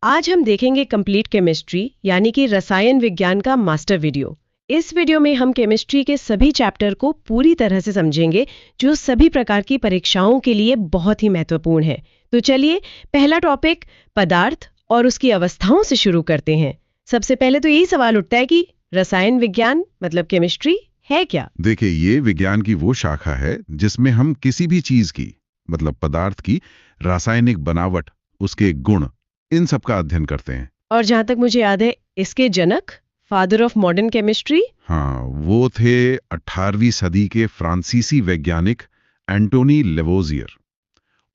आज हम देखेंगे कंप्लीट केमिस्ट्री यानी कि रसायन विज्ञान का मास्टर वीडियो। इस वीडियो में हम केमिस्ट्री के सभी चैप्टर को पूरी तरह से समझेंगे जो सभी प्रकार की परीक्षाओं के लिए बहुत ही महत्वपूर्ण है। तो चलिए पहला टॉपिक पदार्थ और उसकी अवस्थाओं से शुरू करते हैं। सबसे पहले तो यही सवाल उठता है कि रसायन विज्ञान मतलब केमिस्ट्री है क्या? देखिए, ये विज्ञान की वो शाखा है जिसमें हम किसी भी चीज की मतलब पदार्थ की रासायनिक बनावट, उसके गुण, इन सब का अध्ययन करते हैं। और जहां तक मुझे याद है इसके जनक फादर ऑफ मॉडर्न केमिस्ट्री, हाँ, वो थे 18वीं सदी के फ्रांसीसी वैज्ञानिक एंटोनी लेवोजियर।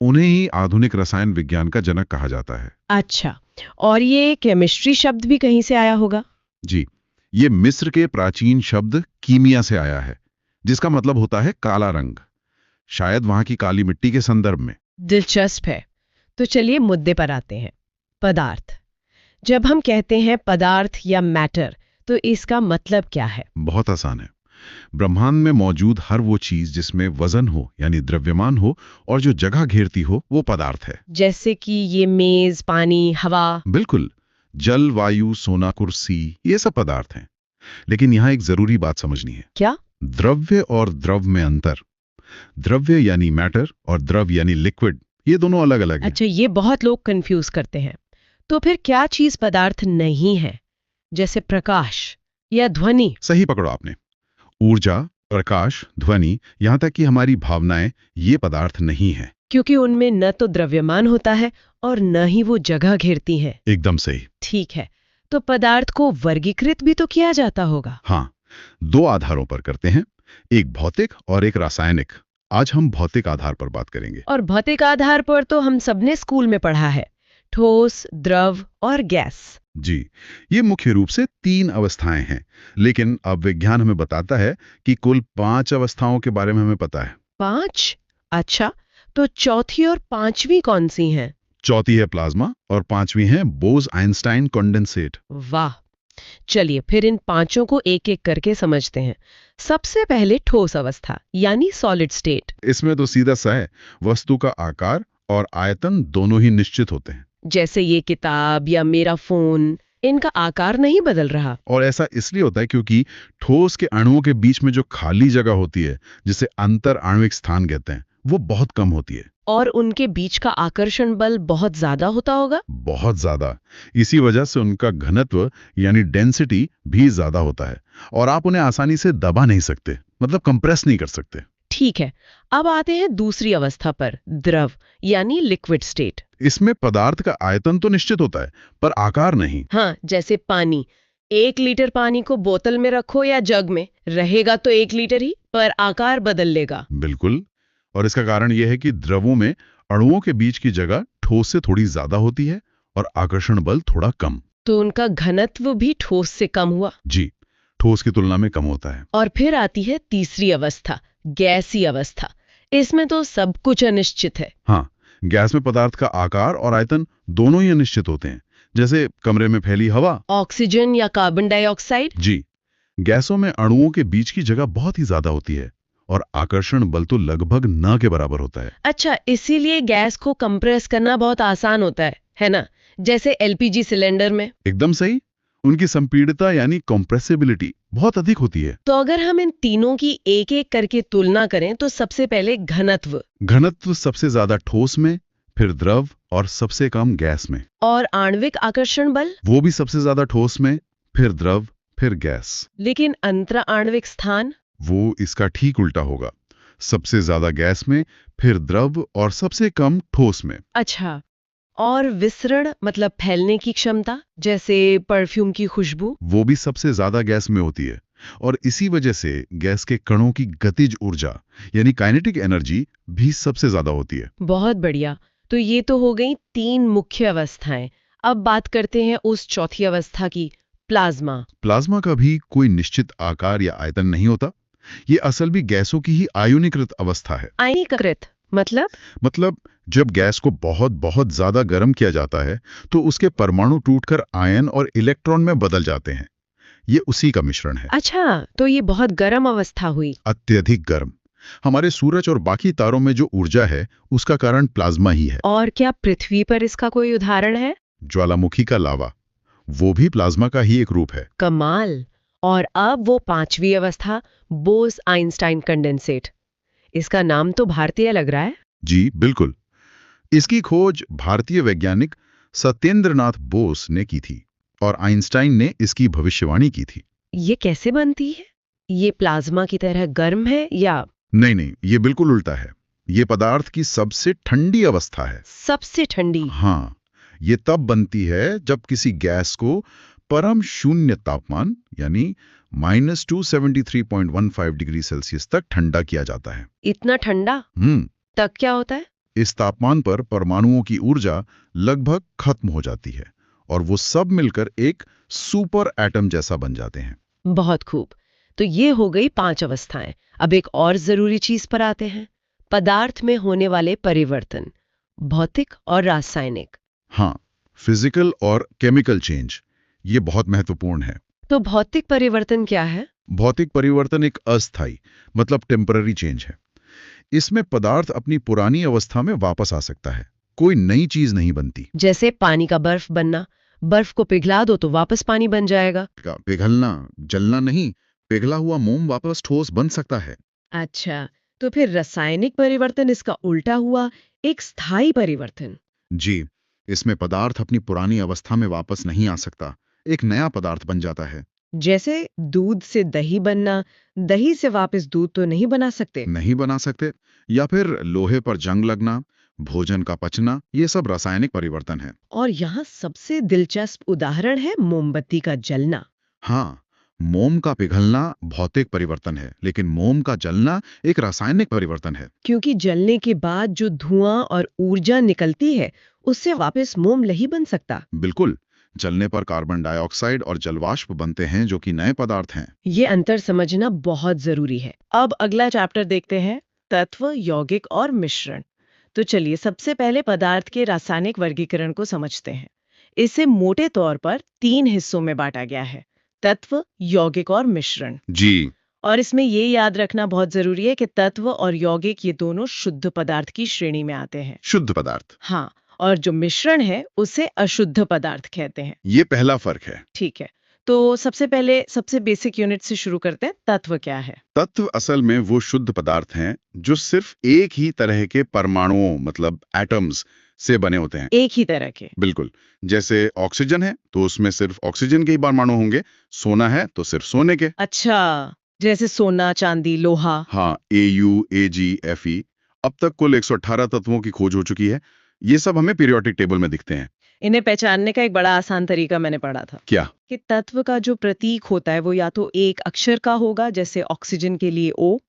उन्हें ही आधुनिक रसायन विज्ञान का जनक कहा जाता है। अच्छा, और ये केमिस्ट्री शब्द भी कहीं से आया होगा? जी, ये मिस्र के प्राचीन शब्द कीमिया से आया है, जिसका मतलब होता है काला रंग, शायद वहां की काली मिट्टी के संदर्भ में। दिलचस्प है। तो चलिए मुद्दे पर आते हैं। पदार्थ। जब हम कहते हैं पदार्थ या मैटर, तो इसका मतलब क्या है? बहुत आसान है। ब्रह्मांड में मौजूद हर वो चीज जिसमें वजन हो यानी द्रव्यमान हो और जो जगह घेरती हो वो पदार्थ है। जैसे कि ये मेज, पानी, हवा। बिल्कुल, जल, वायु, सोना, कुर्सी, ये सब पदार्थ हैं। लेकिन यहाँ एक जरूरी बात समझनी है। क्या? द्रव्य और द्रव में अंतर। द्रव्य यानी मैटर और द्रव यानी लिक्विड, ये दोनों अलग अलग हैं। अच्छा, ये बहुत लोग कंफ्यूज करते हैं। तो फिर क्या चीज पदार्थ नहीं है? जैसे प्रकाश या ध्वनि? सही पकड़ो आपने। ऊर्जा, प्रकाश, ध्वनि, यहाँ तक कि हमारी भावनाएं, ये पदार्थ नहीं है। क्योंकि उनमें न तो द्रव्यमान होता है और न ही वो जगह घेरती है। एकदम सही। ठीक है, तो पदार्थ को वर्गीकृत भी तो किया जाता होगा। हाँ, दो आधारों पर करते हैं, एक भौतिक और एक रासायनिक। आज हम भौतिक आधार पर बात करेंगे। और भौतिक आधार पर तो हम सबने स्कूल में पढ़ा है, ठोस, द्रव और गैस। जी, ये मुख्य रूप से 3 अवस्थाएं हैं, लेकिन अब विज्ञान हमें बताता है कि कुल 5 अवस्थाओं के बारे में हमें पता है। 5? अच्छा, तो चौथी और पांचवी कौन सी हैं? चौथी है प्लाज्मा और पांचवी है बोस-आइंस्टाइन कंडेंसेट। वाह, चलिए फिर इन पांचों को एक एक करके समझते हैं। सबसे पहले ठोस अवस्था यानी सॉलिड स्टेट। इसमें तो सीधा सा है, वस्तु का आकार और आयतन दोनों ही निश्चित होते हैं। जैसे ये किताब या मेरा फोन, इनका आकार नहीं बदल रहा। और ऐसा इसलिए होता है क्योंकि ठोस के अणुओं के बीच में जो खाली जगह होती है, जिसे अंतर आणविक स्थान कहते हैं, वो बहुत कम होती है। और उनके बीच का आकर्षण बल बहुत ज्यादा होता होगा। बहुत ज्यादा। इसी वजह से उनका घनत्व यानी डेंसिटी भी ज्यादा होता है और आप उन्हें आसानी से दबा नहीं सकते, मतलब कंप्रेस नहीं कर सकते। ठीक है, अब आते हैं दूसरी अवस्था पर, द्रव यानी लिक्विड स्टेट। इसमें पदार्थ का आयतन तो निश्चित होता है, पर आकार नहीं। हाँ, जैसे पानी। 1 लीटर पानी को बोतल में रखो या जग में, रहेगा तो 1 लीटर ही, पर आकार बदल लेगा। बिल्कुल, और इसका कारण यह है कि द्रवों में अणुओं के बीच की जगह ठोस से थोड़ी ज्यादा होती है और आकर्षण बल थोड़ा कम। तो उनका घनत्व भी ठोस से कम हुआ। जी, ठोस की तुलना में कम होता है। और फिर आती है तीसरी अवस्था, गैसी अवस्था। इसमें तो सब कुछ अनिश्चित है। हाँ, गैस में पदार्थ का आकार और आयतन दोनों ही अनिश्चित होते हैं, जैसे कमरे में फैली हवा। ऑक्सीजन या कार्बन डाइऑक्साइड। जी, गैसों में अणुओं के बीच की जगह बहुत ही ज्यादा होती है और आकर्षण बल तो लगभग न के बराबर होता है। अच्छा, इसीलिए गैस को कंप्रेस करना बहुत आसान होता है ना? जैसे एलपीजी सिलेंडर में। एकदम सही। उनकी संपीड़ितता यानी कंप्रेसिबिलिटी बहुत अधिक होती है। तो अगर हम इन तीनों की एक एक करके तुलना करें तो सबसे पहले घनत्व। घनत्व सबसे ज्यादा ठोस में, फिर द्रव और सबसे कम गैस में। और आणविक आकर्षण बल? वो भी सबसे ज्यादा ठोस में, फिर द्रव, फिर गैस। लेकिन अंतर आणविक स्थान? वो इसका ठीक उल्टा होगा, सबसे ज्यादा गैस में, फिर द्रव और सबसे कम ठोस में। अच्छा, और विसरण मतलब फैलने की क्षमता, जैसे परफ्यूम की खुशबू? वो भी सबसे ज्यादा गैस में होती है और इसी वजह से गैस के कणों की गतिज ऊर्जा यानी काइनेटिक एनर्जी भी सबसे ज्यादा होती है। बहुत बढ़िया। तो ये तो हो गई 3 मुख्य अवस्थाएं। अब बात करते हैं उस चौथी अवस्था की, प्लाज्मा। प्लाज्मा का भी कोई निश्चित आकार या आयतन नहीं होता। ये असल भी गैसों की ही आयोनीकृत अवस्था है। आयनीकृत मतलब? जब गैस को बहुत बहुत ज्यादा गर्म किया जाता है तो उसके परमाणु टूटकर आयन और इलेक्ट्रॉन में बदल जाते हैं। ये उसी का मिश्रण है। अच्छा, तो ये बहुत गर्म अवस्था हुई। अत्यधिक गर्म। हमारे सूरज और बाकी तारों में जो ऊर्जा है उसका कारण प्लाज्मा ही है। और क्या पृथ्वी पर इसका कोई उदाहरण है? ज्वालामुखी का लावा, वो भी प्लाज्मा का ही एक रूप है। कमाल। और अब वो पांचवी अवस्था, बोस आइंस्टाइन कंडेंसेट। इसका नाम तो भारतीय लग रहा है। जी बिल्कुल। इसकी खोज भारतीय वैज्ञानिक सत्येंद्रनाथ बोस ने की थी और आइंस्टाइन ने इसकी भविष्यवाणी की थी। ये कैसे बनती है? ये प्लाज्मा की तरह गर्म है या? नहीं नहीं, ये बिल्कुल उल्टा है। ये पदार्थ की सबसे ठंडी अवस्था है। सबसे ठंडी? हाँ, ये तब बनती है जब किसी गैस को परम शून्य तापमान यानी -273.15 डिग्री सेल्सियस तक ठंडा किया जाता है। इतना ठंडा? तब क्या होता है? इस तापमान पर परमाणुओं की ऊर्जा लगभग खत्म हो जाती है और वो सब मिलकर एक सुपर एटम जैसा बन जाते हैं। बहुत खूब। तो ये हो गई 5 अवस्थाएं। अब एक और जरूरी चीज पर आते हैं, पदार्थ में होने वाले परिवर्तन, भौतिक और रासायनिक। हाँ, फिजिकल और केमिकल चेंज, ये बहुत महत्वपूर्ण है। तो भौतिक परिवर्तन क्या है? भौतिक परिवर्तन एक अस्थायी मतलब टेम्पररी चेंज है। इसमें पदार्थ अपनी पुरानी अवस्था में वापस आ सकता है, कोई नई चीज नहीं बनती। जैसे पानी का बर्फ बनना, बर्फ को पिघला दो तो वापस पानी बन जाएगा। पिघलना, जलना नहीं, पिघला हुआ मोम वापस ठोस बन सकता है। अच्छा, तो फिर रासायनिक परिवर्तन इसका उल्टा हुआ, एक स्थायी परिवर्तन। जी, इसमें पदार्थ अपनी पुरानी अवस्था में वापस नहीं आ सकता, एक नया पदार्थ बन जाता है। जैसे दूध से दही बनना, दही से वापस दूध तो नहीं बना सकते। नहीं बना सकते, या फिर लोहे पर जंग लगना, भोजन का पचना, ये सब रासायनिक परिवर्तन है। और यहाँ सबसे दिलचस्प उदाहरण है मोमबत्ती का जलना। हाँ, मोम का पिघलना भौतिक परिवर्तन है, लेकिन मोम का जलना एक रासायनिक परिवर्तन है। क्योंकि जलने के बाद जो धुआं और ऊर्जा निकलती है, उससे वापस मोम नहीं बन सकता। बिल्कुल, जलने पर कार्बन डाइऑक्साइड और जलवाष्प बनते हैं जो कि नए पदार्थ हैं। ये अंतर समझना बहुत जरूरी है। अब अगला चैप्टर देखते हैं, तत्व, यौगिक और मिश्रण। तो चलिए सबसे पहले पदार्थ के रासायनिक वर्गीकरण को समझते हैं। इसे मोटे तौर पर 3 हिस्सों में बांटा गया है, तत्व, यौगिक और मिश्रण। जी, और इसमें ये याद रखना बहुत जरूरी है कि तत्व और यौगिक ये दोनों शुद्ध पदार्थ की श्रेणी में आते हैं। शुद्ध पदार्थ। हाँ, और जो मिश्रण है उसे अशुद्ध पदार्थ कहते हैं। ये पहला फर्क है। ठीक है, तो सबसे पहले सबसे बेसिक यूनिट से शुरू करते हैं। तत्व क्या है? तत्व असल में वो शुद्ध पदार्थ हैं जो सिर्फ एक ही तरह के परमाणुओं मतलब एटम्स से बने होते हैं। एक ही तरह के? बिल्कुल, जैसे ऑक्सीजन है तो उसमें सिर्फ ऑक्सीजन के ही परमाणु होंगे, सोना है तो सिर्फ सोने के। अच्छा, जैसे सोना, चांदी, लोहा। हाँ, Au, Ag, Fe, अब तक कुल 118 तत्वों की खोज हो चुकी है। ये सब हमें पीरियोडिक टेबल में दिखते हैं। इन्हें पहचानने का एक बड़ा आसान तरीका मैंने पढ़ा था। क्या? कि तत्व का जो प्रतीक होता है वो या तो एक अक्षर का होगा, जैसे ऑक्सीजन के लिए O,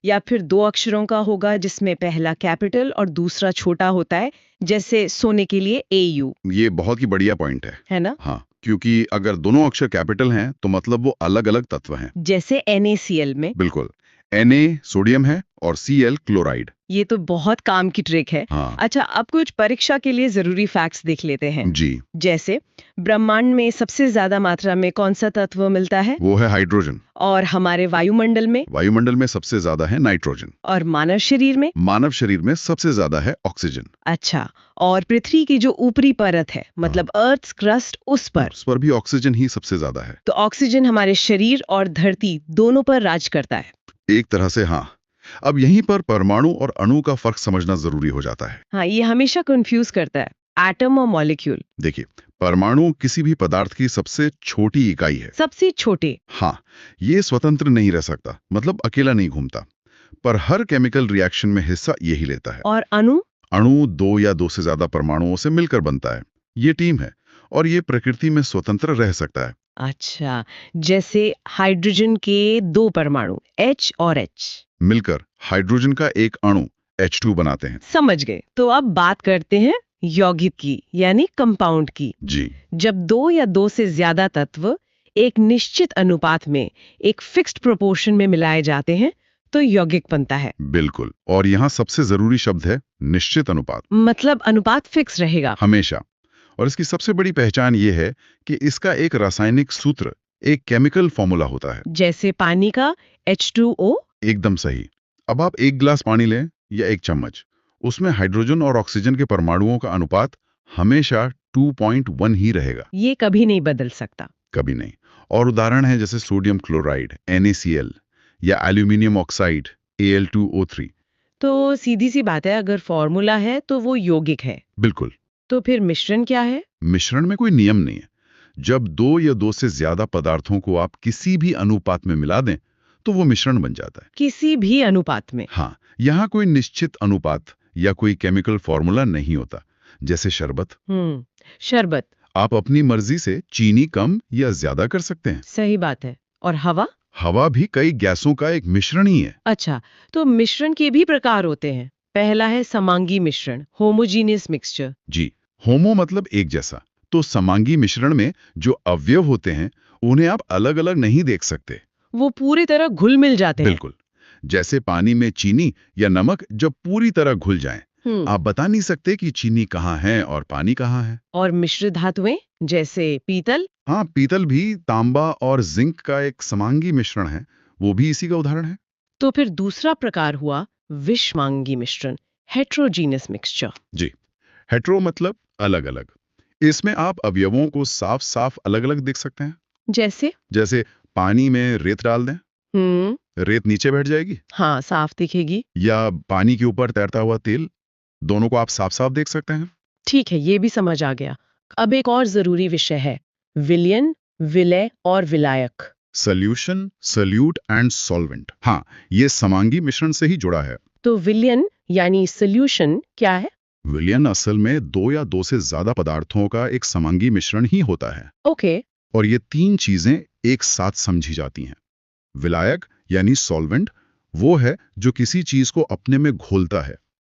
या फिर 2 अक्षरों का होगा जिसमें पहला कैपिटल और दूसरा छोटा होता है, जैसे सोने के लिए Au। ये बहुत ही बढ़िया पॉइंट है है ना? हाँ, क्योंकि अगर दोनों अक्षर कैपिटल हैं तो मतलब वो अलग-अलग तत्व हैं। जैसे NaCl में। बिल्कुल, Na सोडियम है और Cl क्लोराइड। ये तो बहुत काम की ट्रिक है। हाँ। अच्छा, अब कुछ परीक्षा के लिए जरूरी फैक्ट्स देख लेते हैं। जी, जैसे ब्रह्मांड में सबसे ज्यादा मात्रा में कौन सा तत्व मिलता है? वो है हाइड्रोजन। और हमारे वायुमंडल में? वायुमंडल में सबसे ज्यादा है नाइट्रोजन। और मानव शरीर में? मानव शरीर में सबसे ज्यादा है ऑक्सीजन। अच्छा, और पृथ्वी की जो ऊपरी परत है, मतलब अर्थ क्रस्ट, उस पर भी ऑक्सीजन ही सबसे ज्यादा है। तो ऑक्सीजन हमारे शरीर और धरती दोनों पर राज करता है। एक तरह से हाँ। अब यहीं पर परमाणु और अणु का फर्क समझना जरूरी हो जाता है। हाँ, ये हमेशा कंफ्यूज करता है, एटम और मॉलिक्यूल। देखिए, परमाणु किसी भी पदार्थ की सबसे छोटी इकाई है। सबसे छोटे? हाँ, ये स्वतंत्र नहीं रह सकता, मतलब अकेला नहीं घूमता, पर हर केमिकल रिएक्शन में हिस्सा यही लेता है। और अणु? अणु 2 या 2 से ज्यादा परमाणुओं से मिलकर बनता है। ये टीम है और ये प्रकृति में स्वतंत्र रह सकता है। अच्छा, जैसे हाइड्रोजन के 2 परमाणु H और H मिलकर हाइड्रोजन का एक अणु H2 बनाते हैं। समझ गए। तो अब बात करते हैं यौगिक की, यानी कंपाउंड की। जी, जब 2 या 2 से ज्यादा तत्व एक निश्चित अनुपात में, एक फिक्स्ड प्रोपोर्शन में मिलाए जाते हैं तो यौगिक बनता है। बिल्कुल, और यहाँ सबसे जरूरी शब्द है निश्चित अनुपात। मतलब अनुपात फिक्स रहेगा हमेशा। और इसकी सबसे बड़ी पहचान ये है कि इसका एक रासायनिक सूत्र, एक केमिकल फॉर्मूला होता है। जैसे पानी का H2O। एकदम सही। अब आप एक गिलास पानी लें या एक चम्मच, उसमें हाइड्रोजन और ऑक्सीजन के परमाणुओं का अनुपात हमेशा 2.1 ही रहेगा, ये कभी नहीं बदल सकता। कभी नहीं। और उदाहरण है जैसे सोडियम क्लोराइड NaCl या एल्यूमिनियम ऑक्साइड Al2O3। तो सीधी सी बात है, अगर फॉर्मूला है तो वो यौगिक है। बिल्कुल। तो फिर मिश्रण क्या है? मिश्रण में कोई नियम नहीं है। जब दो या दो से ज्यादा पदार्थों को आप किसी भी अनुपात में मिला दें तो वो मिश्रण बन जाता है। किसी भी अनुपात में? हाँ, यहाँ कोई निश्चित अनुपात या कोई केमिकल फॉर्मूला नहीं होता। जैसे शरबत, शरबत। आप अपनी मर्जी से चीनी कम या ज्यादा कर सकते हैं। सही बात है। और हवा? हवा भी कई गैसों का एक मिश्रण ही है। अच्छा, तो मिश्रण के भी प्रकार होते हैं। पहला है समांगी मिश्रण, होमोजीनियस मिक्सचर। जी, होमो मतलब एक जैसा, तो समांगी मिश्रण में जो अवयव होते हैं उन्हें आप अलग अलग नहीं देख सकते। वो पूरी तरह घुल मिल जाते हैं। बिल्कुल, जैसे पानी में चीनी या नमक जब पूरी तरह घुल जाएं, आप बता नहीं सकते कि चीनी कहाँ है और पानी कहाँ है। और मिश्र धातुएं जैसे पीतल? हाँ, पीतल भी तांबा और जिंक का एक समांगी मिश्रण है, वो भी इसी का उदाहरण है। तो फिर दूसरा प्रकार हुआ विषमांगी मिश्रण, हेट्रोजीनियस मिक्सचर। जी, हेट्रो मतलब अलग अलग। इसमें आप अवयवों को साफ साफ अलग अलग देख सकते हैं। जैसे पानी में रेत डाल दें, रेत नीचे बैठ जाएगी। हाँ, साफ दिखेगी। या पानी के ऊपर तैरता हुआ तेल, दोनों को आप साफ साफ देख सकते हैं। ठीक है, ये भी समझ आ गया। अब एक और जरूरी विषय है, विलयन, विलय और विलायक। Solution, solute and solvent. हाँ, ये समांगी मिश्रण से ही जुड़ा है। तो विलयन यानी सॉल्यूशन क्या है? विलयन असल में दो या दो से ज्यादा पदार्थों का एक समांगी मिश्रण ही होता है। ओके। और ये तीन चीजें एक साथ समझी जाती हैं। विलायक यानी सॉल्वेंट वो है जो किसी चीज को अपने में घोलता है,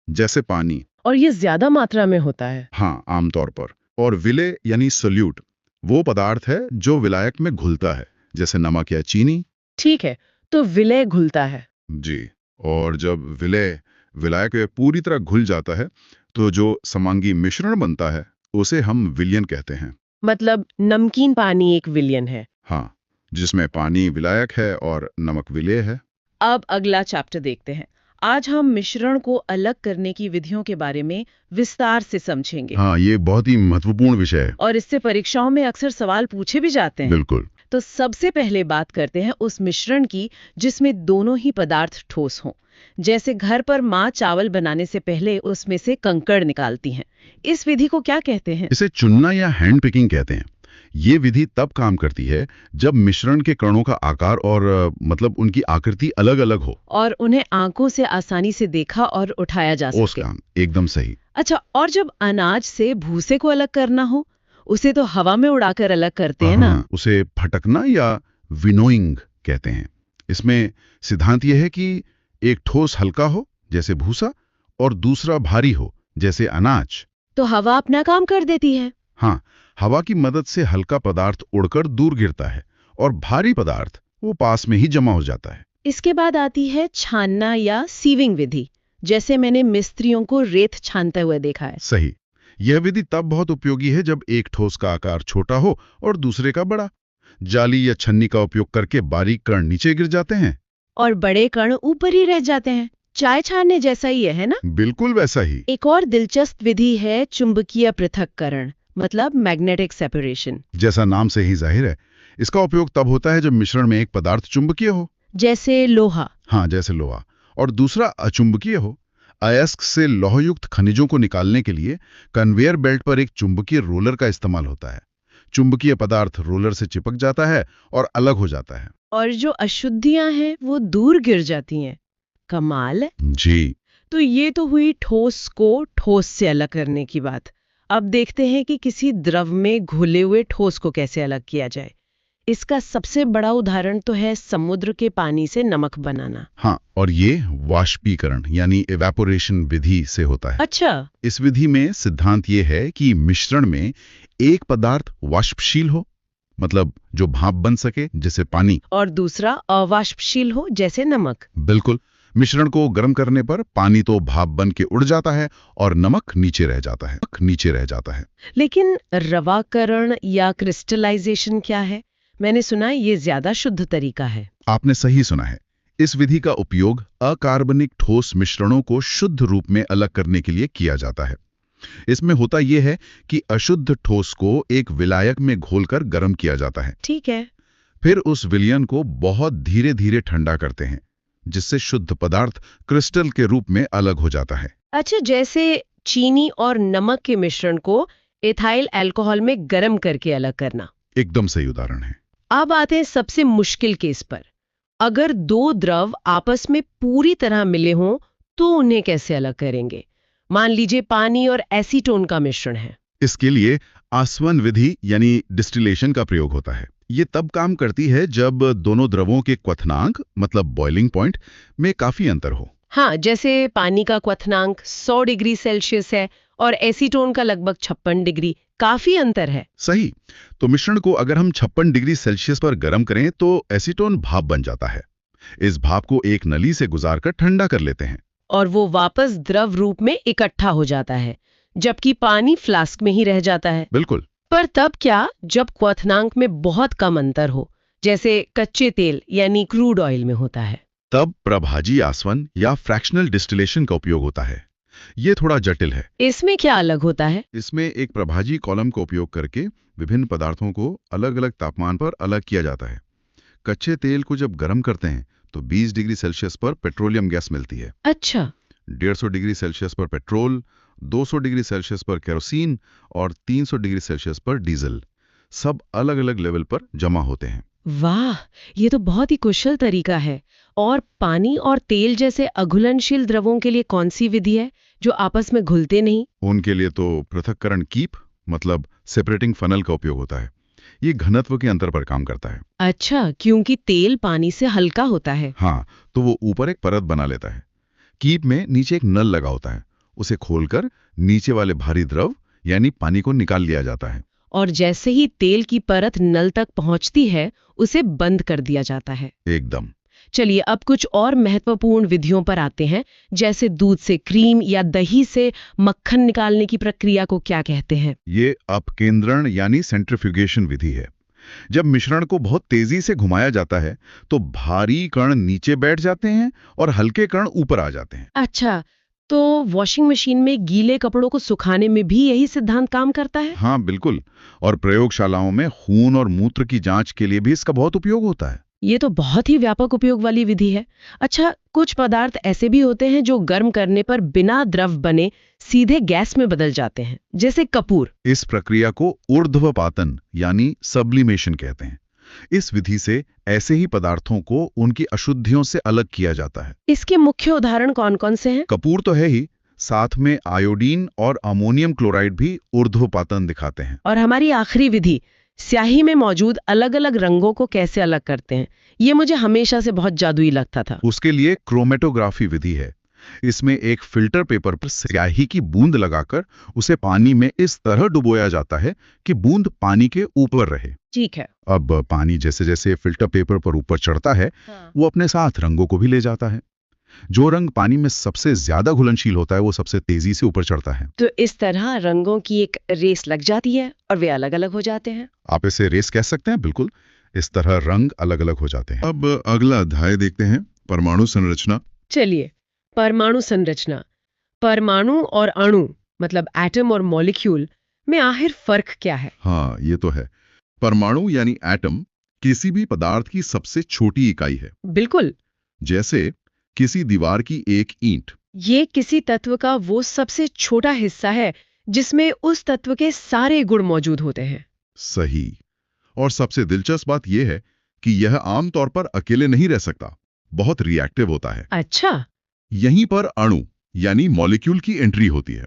जैसे पानी। और ये ज्यादा मात्रा में होता है? हाँ, आमतौर पर। और विलय यानी सॉल्यूट वो पदार्थ है जो विलायक में घुलता है, जैसे नमक या चीनी। ठीक है, तो विलय घुलता है। जी, और जब विलय विलायक में पूरी तरह घुल जाता है तो जो समांगी मिश्रण बनता है उसे हम विलयन कहते हैं। मतलब नमकीन पानी एक विलयन है? हाँ, जिसमें पानी विलायक है और नमक विलेय है। अब अगला चैप्टर देखते हैं। आज हम मिश्रण को अलग करने की विधियों के बारे में विस्तार से समझेंगे। हाँ, ये बहुत ही महत्वपूर्ण विषय है। और इससे परीक्षाओं में अक्सर सवाल पूछे भी जाते हैं। बिल्कुल। तो सबसे पहले बात करते हैं उस मिश्रण की जिसमें दोनों ही पदार्थ ठोस हों। जैसे घर पर माँ चावल बनाने से पहले उसमें से कंकड़ निकालती हैं। इस विधि को क्या कहते हैं? इसे चुनना या हैंड पिकिंग कहते हैं। ये विधि तब काम करती है जब मिश्रण के कणों का आकार और मतलब उनकी आकृति अलग अलग हो और उन्हें आंखों से आसानी से देखा और उठाया जा सके। एकदम सही। अच्छा, और जब अनाज से भूसे को अलग करना हो, उसे तो हवा में उड़ाकर अलग करते हैं ना? उसे फटकना या विनोइंग कहते हैं। इसमें सिद्धांत यह है कि एक ठोस हल्का हो जैसे भूसा और दूसरा भारी हो जैसे अनाज। तो हवा अपना काम कर देती है? हाँ, हवा की मदद से हल्का पदार्थ उड़कर दूर गिरता है और भारी पदार्थ वो पास में ही जमा हो जाता है। इसके बाद आती है छानना या सीविंग विधि, जैसे मैंने मिस्त्रियों को रेत छानते हुए देखा है। सही। यह विधि तब बहुत उपयोगी है जब एक ठोस का आकार छोटा हो और दूसरे का बड़ा। जाली या छन्नी का उपयोग करके बारीक कण नीचे गिर जाते हैं और बड़े कण ऊपर ही रह जाते हैं। चाय छानने जैसा ही है ना? बिल्कुल वैसा ही। एक और दिलचस्प विधि है चुंबकीय पृथक्करण, मतलब मैग्नेटिक सेपरेशन। जैसा नाम से ही जाहिर है, इसका उपयोग तब होता है जब मिश्रण में एक पदार्थ चुंबकीय हो, जैसे लोहा। हाँ, जैसे लोहा, और दूसरा अचुंबकीय हो। अयस्क से लौहयुक्त खनिजों को निकालने के लिए कन्वेयर बेल्ट पर एक चुंबकीय रोलर का इस्तेमाल होता है। चुंबकीय पदार्थ रोलर से चिपक जाता है और अलग हो जाता है। और जो अशुद्धियां हैं वो दूर गिर जाती हैं। कमाल है। जी। तो ये तो हुई ठोस को ठोस से अलग करने की बात। अब देखते हैं कि किसी द्रव में घुले हुए ठोस को कैसे अलग किया जाए। इसका सबसे बड़ा उदाहरण तो है समुद्र के पानी से नमक बनाना। हाँ, और ये वाष्पीकरण यानी इवेपोरेशन विधि से होता है। अच्छा। इस विधि में सिद्धांत ये है कि मिश्रण में एक पदार्थ वाष्पशील हो, मतलब जो भाप बन सके जैसे पानी, और दूसरा अवाष्पशील हो जैसे नमक। बिल्कुल। मिश्रण को गर्म करने पर पानी तो भाप बन के उड़ जाता है और नमक नीचे रह जाता है। लेकिन रवाकरण या क्रिस्टलाइजेशन क्या है? मैंने सुना है ये ज्यादा शुद्ध तरीका है। आपने सही सुना है। इस विधि का उपयोग अकार्बनिक ठोस मिश्रणों को शुद्ध रूप में अलग करने के लिए किया जाता है। इसमें होता यह है कि अशुद्ध ठोस को एक विलायक में घोलकर गर्म किया जाता है। ठीक है। फिर उस विलयन को बहुत धीरे धीरे ठंडा करते हैं, जिससे शुद्ध पदार्थ क्रिस्टल के रूप में अलग हो जाता है। अच्छा, जैसे चीनी और नमक के मिश्रण को एथाइल अल्कोहल में गर्म करके अलग करना। एकदम सही उदाहरण है। अब आते हैं सबसे मुश्किल केस पर। अगर दो द्रव आपस में पूरी तरह मिले हों तो उन्हें कैसे अलग करेंगे? मान लीजिए पानी और एसीटोन का मिश्रण है। इसके लिए आसवन विधि यानी डिस्टिलेशन का प्रयोग होता है। ये तब काम करती है जब दोनों द्रवों के क्वथनांक मतलब बॉइलिंग पॉइंट में काफी अंतर हो। हाँ, जैसे पानी का क्वथनांक 100 डिग्री सेल्सियस है और एसीटोन का लगभग 56 डिग्री, काफी अंतर है। सही। तो मिश्रण को अगर हम 56 डिग्री सेल्सियस पर गर्म करें तो एसीटोन भाप बन जाता है। इस भाप को एक नली से गुजारकर ठंडा कर लेते हैं और वो वापस द्रव रूप में इकट्ठा हो जाता है, जबकि पानी फ्लास्क में ही रह जाता है। बिल्कुल। पर तब क्या, जब क्वथनांक में बहुत कम अंतर हो, जैसे कच्चे तेल यानी क्रूड ऑयल में होता है? तब प्रभाजी आसवन या फ्रैक्शनल डिस्टिलेशन का उपयोग होता है। ये थोड़ा जटिल है। इसमें क्या अलग होता है? इसमें एक प्रभाजी कॉलम का उपयोग करके विभिन्न पदार्थों को अलग अलग तापमान पर अलग किया जाता है। कच्चे तेल को जब गर्म करते हैं तो 20 डिग्री सेल्सियस पर पेट्रोलियम गैस मिलती है। अच्छा। 150 डिग्री सेल्सियस पर पेट्रोल, 200 डिग्री सेल्सियस पर केरोसिन और 300 डिग्री सेल्सियस पर डीजल, सब अलग अलग लेवल पर जमा होते हैं। वाह, ये तो बहुत ही कुशल तरीका है। और पानी और तेल जैसे अघुलनशील द्रवों के लिए कौन सी विधि है जो आपस में घुलते नहीं? उनके लिए तो पृथक्करण कीप मतलब सेपरेटिंग फनल का उपयोग होता है। ये घनत्व के अंतर पर काम करता है। अच्छा, क्योंकि तेल पानी से हल्का होता है। हाँ, तो वो ऊपर एक परत बना लेता है। कीप में नीचे एक नल लगा होता है। उसे खोलकर नीचे वाले भारी द्रव यानी पानी को निकाल लिया जाता है। और जैसे ही तेल की परत नल तक पहुंचती है, उसे बंद कर दिया जाता है। एकदम। चलिए, अब कुछ और महत्वपूर्ण विधियों पर आते हैं, जैसे दूध से क्रीम या दही से मक्खन निकालने की प्रक्रिया को क्या कहते हैं? ये अपकेंद्रण यानी सेंट्रिफ्यूगेशन विधि है। जब मिश्रण को बहुत तेजी से घुमाया जाता है तो भारी कण नीचे बैठ जाते हैं और हल्के कण ऊपर आ जाते हैं। अच्छा, तो वॉशिंग मशीन में गीले कपड़ों को सुखाने में भी यही सिद्धांत काम करता है? हाँ बिल्कुल। और प्रयोगशालाओं में खून और मूत्र की जांच के लिए भी इसका बहुत उपयोग होता है। ये तो बहुत ही व्यापक उपयोग वाली विधि है। अच्छा, कुछ पदार्थ ऐसे भी होते हैं जो गर्म करने पर बिना द्रव बने सीधे गैस में बदल जाते हैं, जैसे कपूर। इस प्रक्रिया को ऊर्ध्वपातन यानी सब्लिमेशन कहते हैं। इस विधि से ऐसे ही पदार्थों को उनकी अशुद्धियों से अलग किया जाता है। इसके मुख्य उदाहरण कौन-कौन से हैं? कपूर तो है ही, साथ में आयोडीन और अमोनियम क्लोराइड भी ऊर्ध्वपातन दिखाते हैं। और हमारी आखिरी विधि, स्याही में मौजूद अलग-अलग रंगों को कैसे अलग करते हैं, ये मुझे हमेशा से बहुत जादुई लगता था। उसके लिए क्रोमेटोग्राफी विधि है। इसमें एक फिल्टर पेपर पर स्याही की बूंद लगाकर उसे पानी में इस तरह डुबोया जाता है कि बूंद पानी के ऊपर रहे। ठीक है। अब पानी जैसे जैसे फिल्टर पेपर पर ऊपर चढ़ता है, वो अपने साथ रंगों को भी ले जाता है। जो रंग पानी में सबसे ज्यादा घुलनशील होता है वो सबसे तेजी से ऊपर चढ़ता है। तो इस तरह रंगों की एक रेस लग जाती है और वे अलग अलग हो जाते हैं। आप इसे रेस कह सकते हैं, बिल्कुल। इस तरह रंग अलग अलग हो जाते हैं। अब अगला अध्याय देखते हैं, परमाणु संरचना। चलिए, परमाणु संरचना। परमाणु और अणु मतलब एटम और मॉलिक्यूल में आखिर फर्क क्या है? हाँ, ये तो है। परमाणु यानी एटम किसी भी पदार्थ की सबसे छोटी इकाई है। बिल्कुल। जैसे किसी दीवार की एक ईंट। ये किसी तत्व का वो सबसे छोटा हिस्सा है जिसमें उस तत्व के सारे गुण मौजूद होते हैं। सही। और सबसे दिलचस्प बात यह है कि यह आमतौर पर अकेले नहीं रह सकता, बहुत रिएक्टिव होता है। अच्छा। यहीं पर अणु यानी मॉलिक्यूल की एंट्री होती है।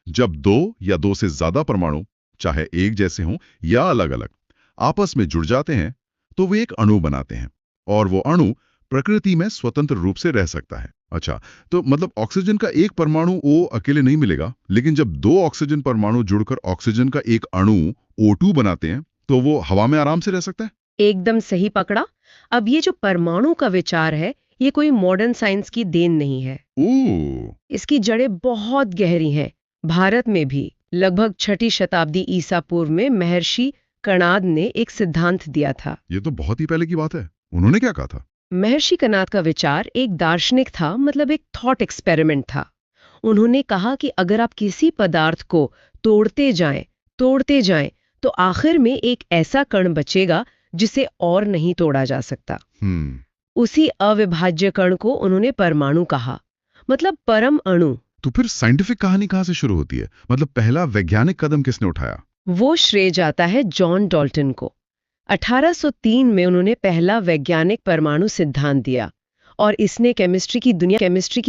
जब दो या दो से ज्यादा परमाणु, चाहे एक जैसे हों या अलग अलग, आपस में जुड़ जाते हैं तो वे एक अणु बनाते हैं। और वो अणु प्रकृति में स्वतंत्र रूप से रह सकता है। अच्छा, तो मतलब ऑक्सीजन का एक परमाणु वो अकेले नहीं मिलेगा, लेकिन जब दो ऑक्सीजन परमाणु जुड़कर ऑक्सीजन का एक अणु O2 बनाते हैं तो वो हवा में आराम से रह सकता है। एकदम सही पकड़ा। अब ये जो परमाणु का विचार है, ये कोई मॉडर्न साइंस की देन नहीं है। इसकी जड़ें बहुत गहरी हैं। भारत में भी लगभग 6ठी शताब्दी ईसा पूर्व में महर्षि कणाद ने एक सिद्धांत दिया था। ये तो बहुत ही पहले की बात है। उन्होंने क्या कहा था? महर्षि कणाद का विचार एक दार्शनिक था, मतलब एक थॉट एक्सपेरिमेंट था। उन्होंने कहा कि अगर आप किसी पदार्थ को तोड़ते जाएं, तो आखिर में एक ऐसा कण बचेगा जिसे और नहीं तोड़ा जा सकता। उसी अविभाज्य कण को उन्होंने परमाणु कहा, मतलब परम अणु। तो फिर साइंटिफिक कहानी कहां से शुरू होती है? मतलब पहला वैज्ञानिक कदम किसने उठाया? वो श्रेय जाता है जॉन डाल्टन को। 1803 में उन्होंने पहला वैज्ञानिक परमाणु सिद्धांत दिया और इसने केमिस्ट्री की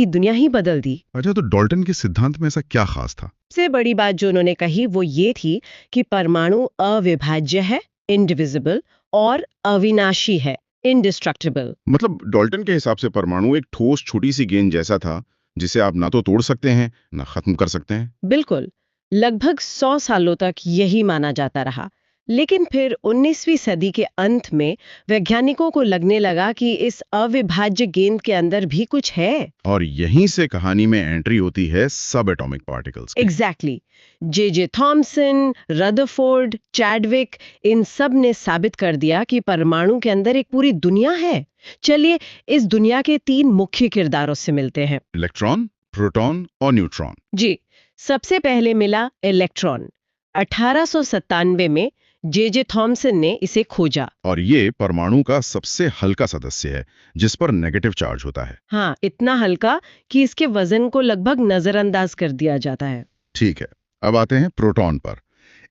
दुनिया ही बदल दी। अच्छा, तो डाल्टन के सिद्धांत में ऐसा क्या खास था? सबसे बड़ी बात जो उन्होंने कही वो ये थी कि परमाणु अविभाज्य है, इंडिविजिबल, और अविनाशी है, इंडिस्ट्रक्टिबल। मतलब डाल्टन के हिसाब से परमाणु एक ठोस छोटी सी गेंद जैसा था जिसे आप ना तो तोड़ सकते हैं ना खत्म कर सकते हैं। बिल्कुल, लगभग 100 सालों तक यही माना जाता रहा। लेकिन फिर 19वीं सदी के अंत में वैज्ञानिकों को लगने लगा कि इस अविभाज्य गेंद के अंदर भी कुछ है। और यहीं से कहानी में एंट्री होती है सब एटॉमिक पार्टिकल्स की। Exactly. J Thomson, Rutherford, Chadwick, इन सब ने साबित कर दिया कि परमाणु के अंदर एक पूरी दुनिया है। चलिए इस दुनिया के 3 मुख्य किरदारों से मिलते हैं। इलेक्ट्रॉन, प्रोटॉन और न्यूट्रॉन। जी, सबसे पहले मिला इलेक्ट्रॉन। 1897 में जे थॉमसन ने इसे खोजा। और ये परमाणु का सबसे हल्का सदस्य है जिस पर नेगेटिव चार्ज होता है। हाँ, इतना हल्का कि इसके वजन को लगभग नजरअंदाज कर दिया जाता है। ठीक है, अब आते हैं प्रोटॉन पर।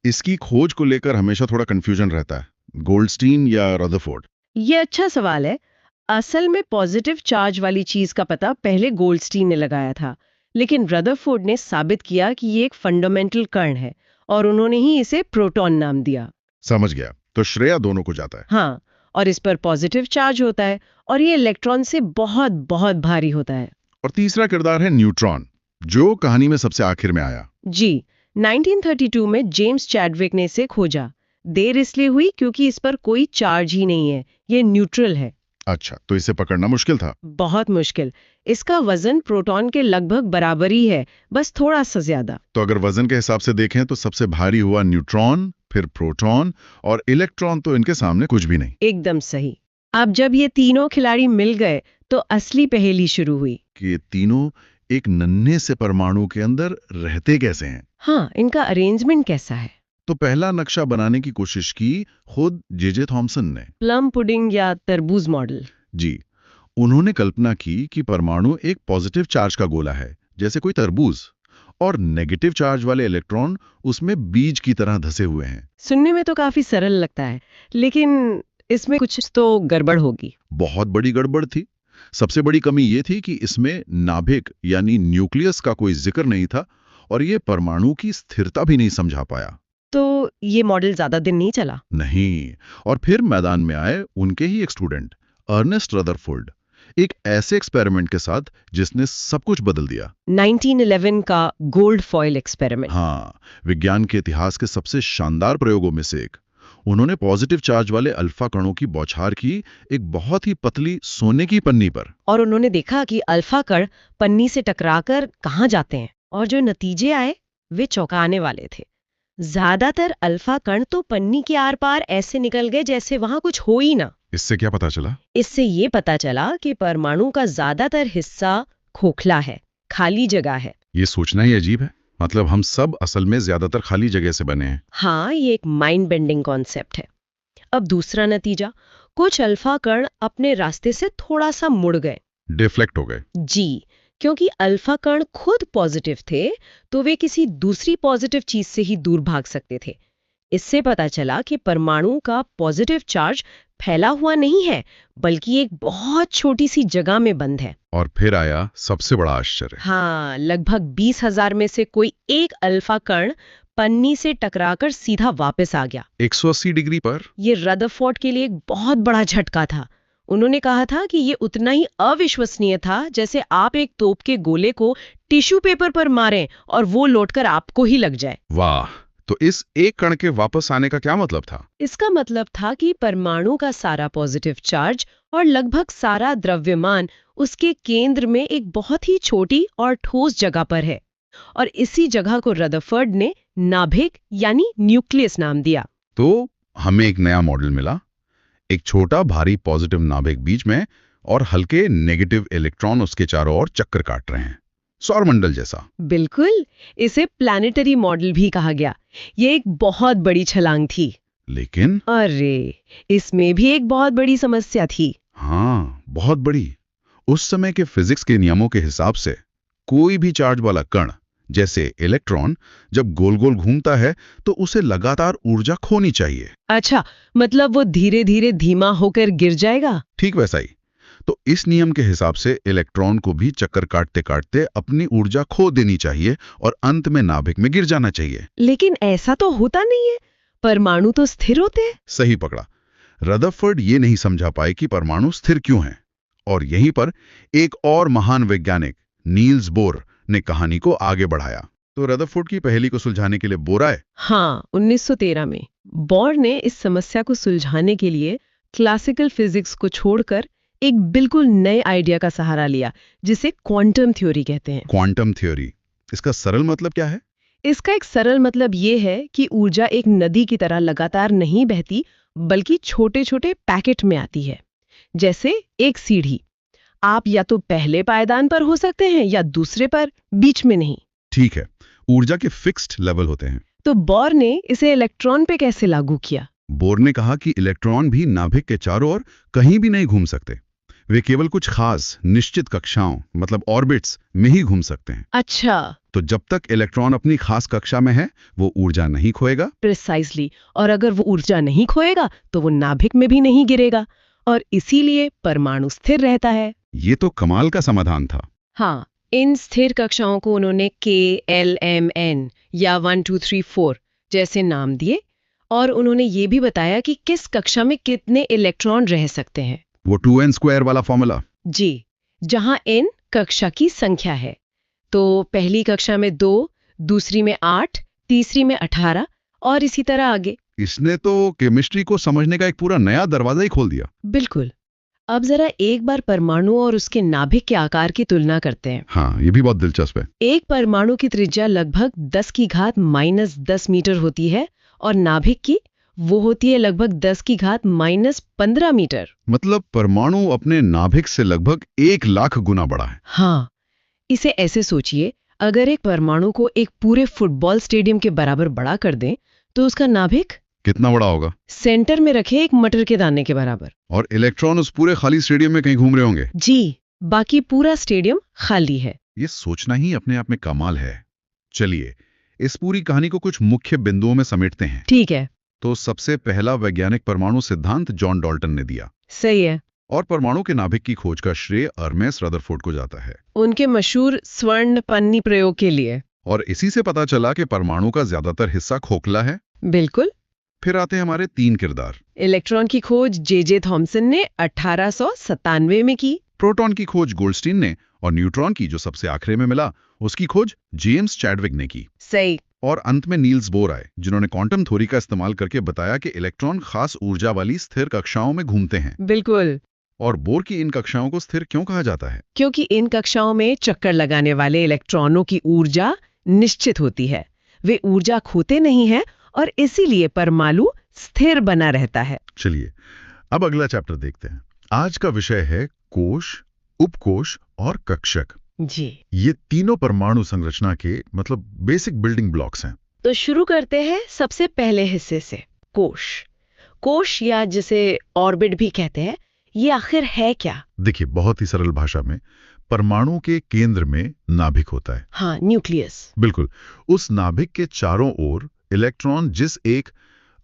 इसकी खोज को लेकर हमेशा थोड़ा कंफ्यूजन रहता है, गोल्डस्टीन या रदरफोर्ड। ये अच्छा सवाल है। असल में पॉजिटिव चार्ज वाली चीज का पता पहले गोल्डस्टीन ने लगाया था, लेकिन रदरफोर्ड ने साबित किया कि ये एक फंडामेंटल कण है और उन्होंने ही इसे प्रोटॉन नाम दिया। समझ गया, तो श्रेया दोनों को जाता है। हाँ, और इस पर पॉजिटिव चार्ज होता है और ये इलेक्ट्रॉन से बहुत बहुत भारी होता है। और तीसरा किरदार है न्यूट्रॉन, जो कहानी में सबसे आखिर में आया। जी, 1932 में जेम्स चैडविक ने इसे खोजा। देर इसलिए हुई क्योंकि इस पर कोई चार्ज ही नहीं है, ये न्यूट्रल है। अच्छा, तो इसे पकड़ना मुश्किल था। बहुत मुश्किल। इसका वजन प्रोटॉन के लगभग बराबर ही है, बस थोड़ा सा ज्यादा। तो अगर वजन के हिसाब से देखें तो सबसे भारी हुआ न्यूट्रॉन, फिर प्रोटॉन और इलेक्ट्रॉन तो इनके सामने कुछ भी नहीं। एकदम सही। अब जब ये तीनों खिलाड़ी मिल गए तो असली पहेली शुरू हुई कि ये तीनों एक नन्हे से परमाणु के अंदर रहते कैसे हैं। हाँ, इनका अरेंजमेंट कैसा है। तो पहला नक्शा बनाने की कोशिश की खुद जे थॉमसन ने। प्लम पुडिंग या तरबूज मॉडल। जी, उन्होंने कल्पना की कि परमाणु एक पॉजिटिव चार्ज का गोला है, जैसे कोई तरबूज, और नेगेटिव चार्ज वाले इलेक्ट्रॉन उसमें बीज की तरह धसे हुए हैं। सुनने में तो काफी सरल लगता है, लेकिन इसमें कुछ तो गड़बड़ होगी। बहुत बड़ी गड़बड़ थी। सबसे बड़ी कमी ये थी कि इसमें नाभिक यानी न्यूक्लियस का कोई जिक्र नहीं था और ये परमाणु की स्थिरता भी नहीं समझा पाया। तो ये मॉडल ज्यादा दिन नहीं चला। नहीं, और फिर मैदान में आए उनके ही एक स्टूडेंट अर्नेस्ट रदरफोर्ड, एक ऐसे एक्सपेरिमेंट के साथ जिसने सब कुछ बदल दिया। 1911 का गोल्ड फॉयल एक्सपेरिमेंट। हाँ, विज्ञान के इतिहास के सबसे शानदार प्रयोगों में से एक। उन्होंने पॉजिटिव चार्ज वाले अल्फा कणों की बौछार की एक बहुत ही पतली सोने की पन्नी पर, और उन्होंने देखा कि अल्फा कण पन्नी से टकराकर कहाँ जाते हैं, और जो नतीजे आए वे चौंकाने वाले थे। ज्यादातर अल्फा कण तो पन्नी के आर पार ऐसे निकल गए जैसे वहां कुछ हो ही ना। इससे क्या पता चला? इससे ये पता चला कि परमाणु का ज्यादातर हिस्सा खोखला है, खाली जगह है। ये सोचना ही अजीब है। मतलब हम सब असल में ज्यादातर खाली जगह से बने हैं। हाँ, ये एक माइंड बेंडिंग कॉन्सेप्ट है। अब दूसरा नतीजा, कुछ अल्फा कण अपने रास्ते से थोड़ा सा मुड़ गए, डिफ्लेक्ट हो गए। जी, क्योंकि अल्फा कण खुद पॉजिटिव थे तो वे किसी दूसरी पॉजिटिव चीज से ही दूर भाग सकते थे। इससे पता चला कि परमाणु का पॉजिटिव चार्ज फैला हुआ नहीं है, बल्कि एक बहुत छोटी सी जगह में बंद है। और फिर आया सबसे बड़ा आश्चर्य। हाँ, लगभग 20,000 में से कोई एक अल्फा कण पन्नी से टकराकर सीधा वापस आ गया 180 डिग्री पर। ये रदरफोर्ड के लिए एक बहुत बड़ा झटका था। उन्होंने कहा था कि ये उतना ही अविश्वसनीय था जैसे आप एक तोप के गोले को टिश्यू पेपर पर मारें और वो लौटकर आपको ही लग जाए। वाह, तो इस एक कण के वापस आने का क्या मतलब था? इसका मतलब था कि परमाणु का सारा पॉजिटिव चार्ज और लगभग सारा द्रव्यमान उसके केंद्र में एक बहुत ही छोटी और ठोस जगह पर है, और इसी जगह को रदरफोर्ड ने नाभिक यानी न्यूक्लियस नाम दिया। तो हमें एक नया मॉडल मिला, एक छोटा भारी पॉजिटिव नाभिक बीच में और हल्के नेगेटिव इलेक्ट्रॉन उसके चारों ओर चक्कर काट रहे हैं। सौरमंडल जैसा। बिल्कुल, इसे प्लैनेटरी मॉडल भी कहा गया। ये एक बहुत बड़ी छलांग थी। लेकिन अरे, इसमें भी एक बहुत बड़ी समस्या थी। हाँ, बहुत बड़ी। उस समय के फिजिक्स के नियमों के हिसाब से कोई भी चार्ज वाला कण, जैसे इलेक्ट्रॉन, जब गोल गोल घूमता है तो उसे लगातार ऊर्जा खोनी चाहिए। अच्छा, मतलब वो धीरे धीरे धीमा होकर गिर जाएगा? ठीक वैसा ही। तो इस नियम के हिसाब से इलेक्ट्रॉन को भी चक्कर काटते काटते अपनी ऊर्जा खो देनी चाहिए और अंत में नाभिक में गिर जाना चाहिए। लेकिन ऐसा तो होता नहीं है। परमाणु तो स्थिर होते हैं। सही पकड़ा। रदरफोर्ड ये नहीं समझा पाए कि परमाणु स्थिर क्यों हैं। और यहीं पर एक और महान वैज्ञानिक नील्स बोर ने कहानी को आगे बढ़ाया। तो रदरफोर्ड की पहेली को सुलझाने के लिए बोर आए। हाँ, 1913 में बोर ने इस समस्या को सुलझाने के लिए क्लासिकल फिजिक्स को छोड़कर एक बिल्कुल नए आइडिया का सहारा लिया, जिसे क्वांटम थ्योरी कहते हैं। क्वांटम थ्योरी, इसका सरल मतलब क्या है? इसका एक सरल मतलब ये है कि ऊर्जा एक नदी की तरह लगातार नहीं बहती, बल्कि छोटे छोटे पैकेट में आती है। जैसे एक सीढ़ी, आप या तो पहले पायदान पर हो सकते हैं या दूसरे पर, बीच में नहीं। ठीक है, ऊर्जा के फिक्स्ड लेवल होते हैं। तो बोर ने इसे इलेक्ट्रॉन पे कैसे लागू किया? बोर ने कहा कि इलेक्ट्रॉन भी नाभिक के चारों ओर कहीं भी नहीं घूम सकते। वे केवल कुछ खास निश्चित कक्षाओं, मतलब ऑर्बिट्स में ही घूम सकते हैं। अच्छा, तो जब तक इलेक्ट्रॉन अपनी खास कक्षा में है, वो ऊर्जा नहीं खोएगा। प्रिसाइजली। और अगर वो ऊर्जा नहीं खोएगा तो वो नाभिक में भी नहीं गिरेगा, और इसीलिए परमाणु स्थिर रहता है। ये तो कमाल का समाधान था। हाँ, इन स्थिर कक्षाओं को उन्होंने KLMN या 1 2 3 4 जैसे नाम दिए, और उन्होंने ये भी बताया कि किस कक्षा में कितने इलेक्ट्रॉन रह सकते हैं। वो 2n² वाला फॉर्मूला। जी, जहां n कक्षा की संख्या है। तो पहली कक्षा में 2, दूसरी में 8, तीसरी में 18 और इसी तरह आगे। इसने तो केमिस्ट्री को समझने का एक पूरा नया दरवाजा ही खोल दिया। बिल्कुल। अब जरा एक बार परमाणु और उसके नाभिक के आकार की तुलना करते हैं। हाँ, ये भी बहुत दिलचस्प है। एक परमाणु की त्रिज्या लगभग 10⁻⁻10 मीटर होती है, और नाभिक की वो होती है लगभग 10⁻⁻15 मीटर। मतलब परमाणु अपने नाभिक से लगभग 1,00,000 गुना बड़ा है। हाँ, इसे ऐसे सोचिए, अगर एक परमाणु को एक पूरे फुटबॉल स्टेडियम के बराबर बड़ा कर दें, तो उसका नाभिक कितना बड़ा होगा? सेंटर में रखे एक मटर के दाने के बराबर। और इलेक्ट्रॉन उस पूरे खाली स्टेडियम में कहीं घूम रहे होंगे। जी, बाकी पूरा स्टेडियम खाली है। ये सोचना ही अपने आप में कमाल है। चलिए, इस पूरी कहानी को कुछ मुख्य बिंदुओं में समेटते हैं। ठीक है। तो सबसे पहला वैज्ञानिक परमाणु सिद्धांत जॉन डाल्टन ने दिया, सही है। और परमाणु के नाभिक की खोज का श्रेय हर्मेस रदरफोर्ड को जाता है, उनके मशहूर स्वर्ण पन्नी प्रयोग के लिए। और इसी से पता चला कि परमाणु का ज्यादातर हिस्सा खोखला है। बिल्कुल। फिर आते हैं हमारे 3 किरदार। इलेक्ट्रॉन की खोज जे थॉमसन ने 1897 में की। प्रोटॉन की खोज गोल्डस्टीन ने, और न्यूट्रॉन की, जो सबसे आखिरी में मिला, उसकी खोज जेम्स चैडविक ने की। सही। और अंत में नील्स बोर आए, जिन्होंने क्वांटम थ्योरी का इस्तेमाल करके बताया कि इलेक्ट्रॉन खास ऊर्जा वाली स्थिर कक्षाओं में घूमते हैं। बिल्कुल। और बोर की इन कक्षाओं को स्थिर क्यों कहा जाता है? क्योंकि इन कक्षाओं में चक्कर लगाने वाले इलेक्ट्रॉनों की ऊर्जा निश्चित होती है, वे ऊर्जा खोते नहीं हैं, और इसीलिए परमाणु स्थिर बना रहता है। चलिए, अब अगला चैप्टर देखते हैं। आज का विषय है कोश, उपकोश और कक्षक। जी। ये तीनों परमाणु संरचना के मतलब बेसिक बिल्डिंग ब्लॉक्स हैं। तो शुरू करते हैं सबसे पहले हिस्से से, कोश। कोश, या जिसे ऑर्बिट भी कहते हैं, ये आखिर है क्या? देखिए, बहुत ही सरल भाषा में, परमाणु के केंद्र में नाभिक होता है। हाँ, न्यूक्लियस। बिल्कुल। उस नाभिक के चारों ओर इलेक्ट्रॉन जिस एक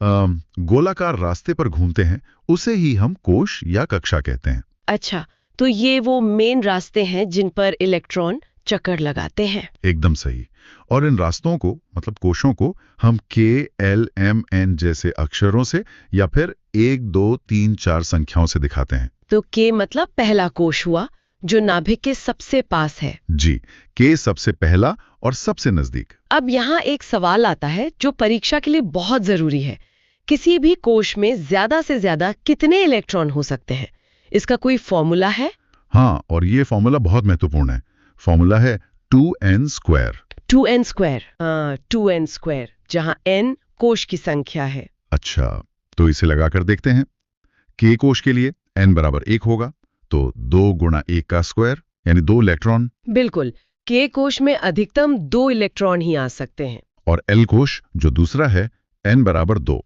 गोलाकार रास्ते पर घूमते हैं, उसे ही हम कोश या कक्षा कहते हैं। अच्छा, तो ये वो मेन रास्ते हैं जिन पर इलेक्ट्रॉन चक्कर लगाते हैं। एकदम सही। और इन रास्तों को, मतलब कोशों को, हम KLMN जैसे अक्षरों से या फिर 1 2 3 4 संख्याओं से दिखाते हैं। तो K मतलब पहला कोश हुआ, जो नाभिक के सबसे पास है। जी, K सबसे पहला और सबसे नजदीक। अब यहाँ एक सवाल आता है जो परीक्षा के लिए बहुत जरूरी है। किसी भी कोश में ज्यादा से ज्यादा कितने इलेक्ट्रॉन हो सकते हैं? इसका कोई फॉर्मूला है? हाँ, और ये फॉर्मूला बहुत महत्वपूर्ण है। फॉर्मूला है 2n²। 2n², जहां n कोश की संख्या है। अच्छा, तो इसे लगाकर देखते हैं। K कोश के लिए n बराबर 1 होगा, तो 2 × 1 का स्क्वायर, यानी 2 इलेक्ट्रॉन। बिल्कुल, K कोश में अधिकतम 2 इलेक्ट्रॉन ही आ सकते हैं। और L कोश जो दूसरा है n बराबर 2,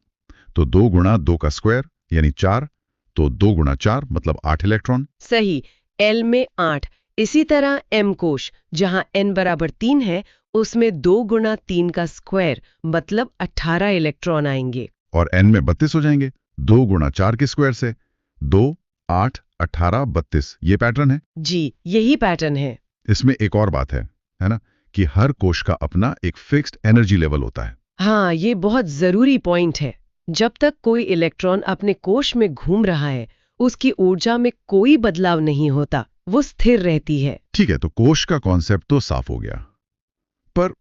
तो 2 गुणा 2 का स्क्वायर यानी 4, तो 2 गुणा 4 मतलब 8 इलेक्ट्रॉन। सही, L में 8। इसी तरह M कोश जहां n बराबर 3 है, उसमें 2 गुणा 3 का स्क्वायर मतलब 18 इलेक्ट्रॉन आएंगे। और n में 32 हो जाएंगे, 2 गुणा 4 के स्क्वायर से 2, 8, 18, 32। ये पैटर्न है। जी, यही पैटर्न है। इसमें एक और बात है ना, कि हर कोश का अपना एक फिक्स्ड एनर्जी लेवल होता है। हाँ, ये बहुत जरूरी पॉइंट है। जब तक कोई इलेक्ट्रॉन अपने कोश में घूम रहा है, उसकी ऊर्जा में कोई बदलाव नहीं होता, वो स्थिर रहती है। ठीक है, तो कोश का कॉन्सेप्ट तो साफ हो गया, पर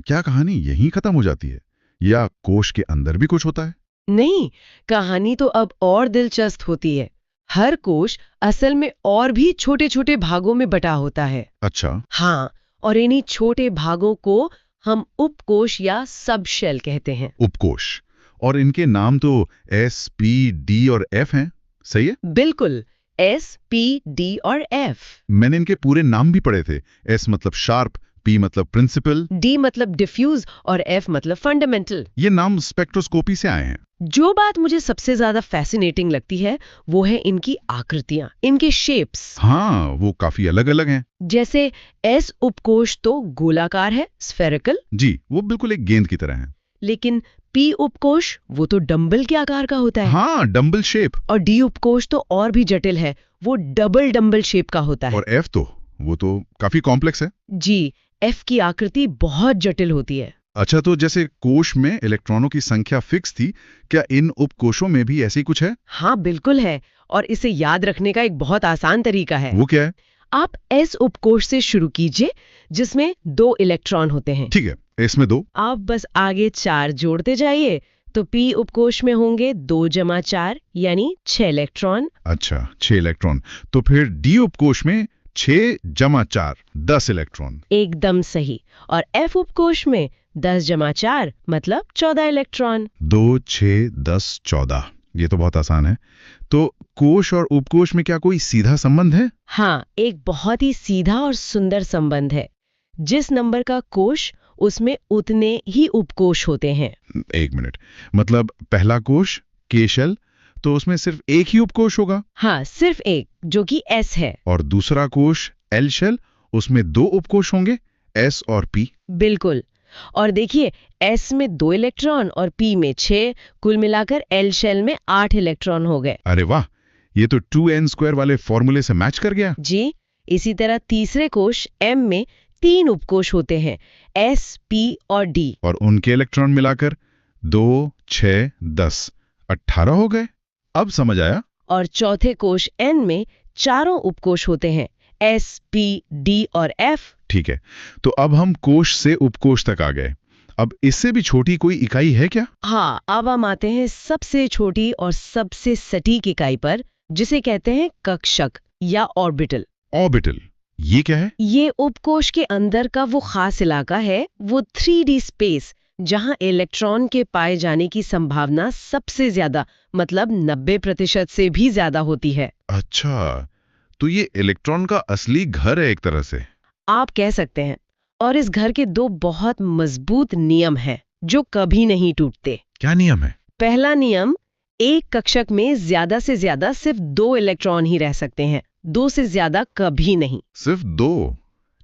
क्या कहानी यहीं खत्म हो जाती है या कोश के अंदर भी कुछ होता है? नहीं, कहानी तो अब और दिलचस्प होती है। हर कोश असल में और भी छोटे छोटे भागों में बटा होता है। अच्छा। हाँ, और इन्हीं छोटे भागों को हम उपकोश या सब शेल कहते हैं। उपकोश, और इनके नाम तो S, P, D और F हैं, सही है? बिल्कुल, S, P, D और F। मैंने इनके पूरे नाम भी पढ़े थे। S मतलब शार्प, P मतलब प्रिंसिपल, D मतलब डिफ्यूज और F मतलब फंडामेंटल। ये नाम स्पेक्ट्रोस्कोपी से आए हैं। जो बात मुझे सबसे ज्यादा फैसिनेटिंग लगती है वो है इनकी आकृतियां, इनके शेप्स। हाँ, वो काफी अलग अलग हैं। जैसे S उपकोश तो गोलाकार है, स्फेरिकल। जी, वो बिल्कुल एक गेंद की तरह है। लेकिन P उपकोश वो तो डंबल के आकार का होता है। हाँ, डंबल शेप। और D उपकोश तो और भी जटिल है, वो डबल डंबल शेप का होता है। और F तो वो तो काफी कॉम्प्लेक्स है। जी, F की आकृति बहुत जटिल होती है। अच्छा, तो जैसे कोश में इलेक्ट्रॉनों की संख्या फिक्स थी, क्या इन उपकोशों में भी ऐसी कुछ है? हाँ, बिल्कुल है। और इसे याद रखने का एक बहुत आसान तरीका है। वो क्या है? आप S उपकोश से शुरू कीजिए, जिसमें 2 इलेक्ट्रॉन होते हैं। ठीक है, इसमें 2। आप बस आगे 4 जोड़ते जाइए, तो P उपकोश में होंगे 2 जमा 4 यानी 6 इलेक्ट्रॉन। अच्छा, 6 इलेक्ट्रॉन। तो फिर D उपकोश में 6 जमा 4, 10 इलेक्ट्रॉन। एकदम सही। और F उपकोश में 10 जमा 4 मतलब 14 इलेक्ट्रॉन। 2, 6, 10, 14। ये तो बहुत आसान है। तो कोश और उपकोश में क्या कोई सीधा संबंध है? हाँ, एक बहुत ही सीधा और सुंदर संबंध है। जिस नंबर का कोश, उसमें उतने ही उपकोश होते हैं। एक मिनट, मतलब पहला कोश K शेल, तो उसमें सिर्फ एक ही उपकोश होगा? हाँ, सिर्फ एक, जो कि S है। और दूसरा कोश L शेल, उसमें 2 उपकोश होंगे, S और P। बिल्कुल। और देखिए, S में 2 इलेक्ट्रॉन और P में 6, कुल मिलाकर L शेल में 8 इलेक्ट्रॉन हो गए। अरे वाह, ये तो 2n² वाले फॉर्मूले से मैच कर गया। जी, इसी तरह तीसरे कोश M में 3 उपकोश होते हैं, S, P और D। और उनके इलेक्ट्रॉन मिलाकर 2, 6, 10, 18 हो गए। अब समझ आया। और चौथे कोश N में 4 उपकोश होते हैं, S, P, D और F। ठीक है, तो अब हम कोश से उपकोश तक आ गए। अब इससे भी छोटी कोई इकाई है क्या? हाँ, अब हम आते हैं सबसे छोटी और सबसे सटीक इकाई पर, जिसे कहते हैं कक्षक या ऑर्बिटल। ऑर्बिटल, ये क्या है? ये उपकोश के अंदर का वो खास इलाका है, वो 3D स्पेस, जहां इलेक्ट्रॉन के पाए जाने की संभावना सबसे ज्यादा, मतलब 90% से भी ज्यादा होती है। अच्छा, तो ये इलेक्ट्रॉन का असली घर है एक तरह से। आप कह सकते हैं। और इस घर के 2 बहुत मजबूत नियम हैं, जो कभी नहीं टूटते। क्या नियम है? पहला नियम, एक कक्षक में ज्यादा से ज्यादा सिर्फ 2 इलेक्ट्रॉन ही रह सकते हैं, 2 से ज्यादा कभी नहीं। सिर्फ 2?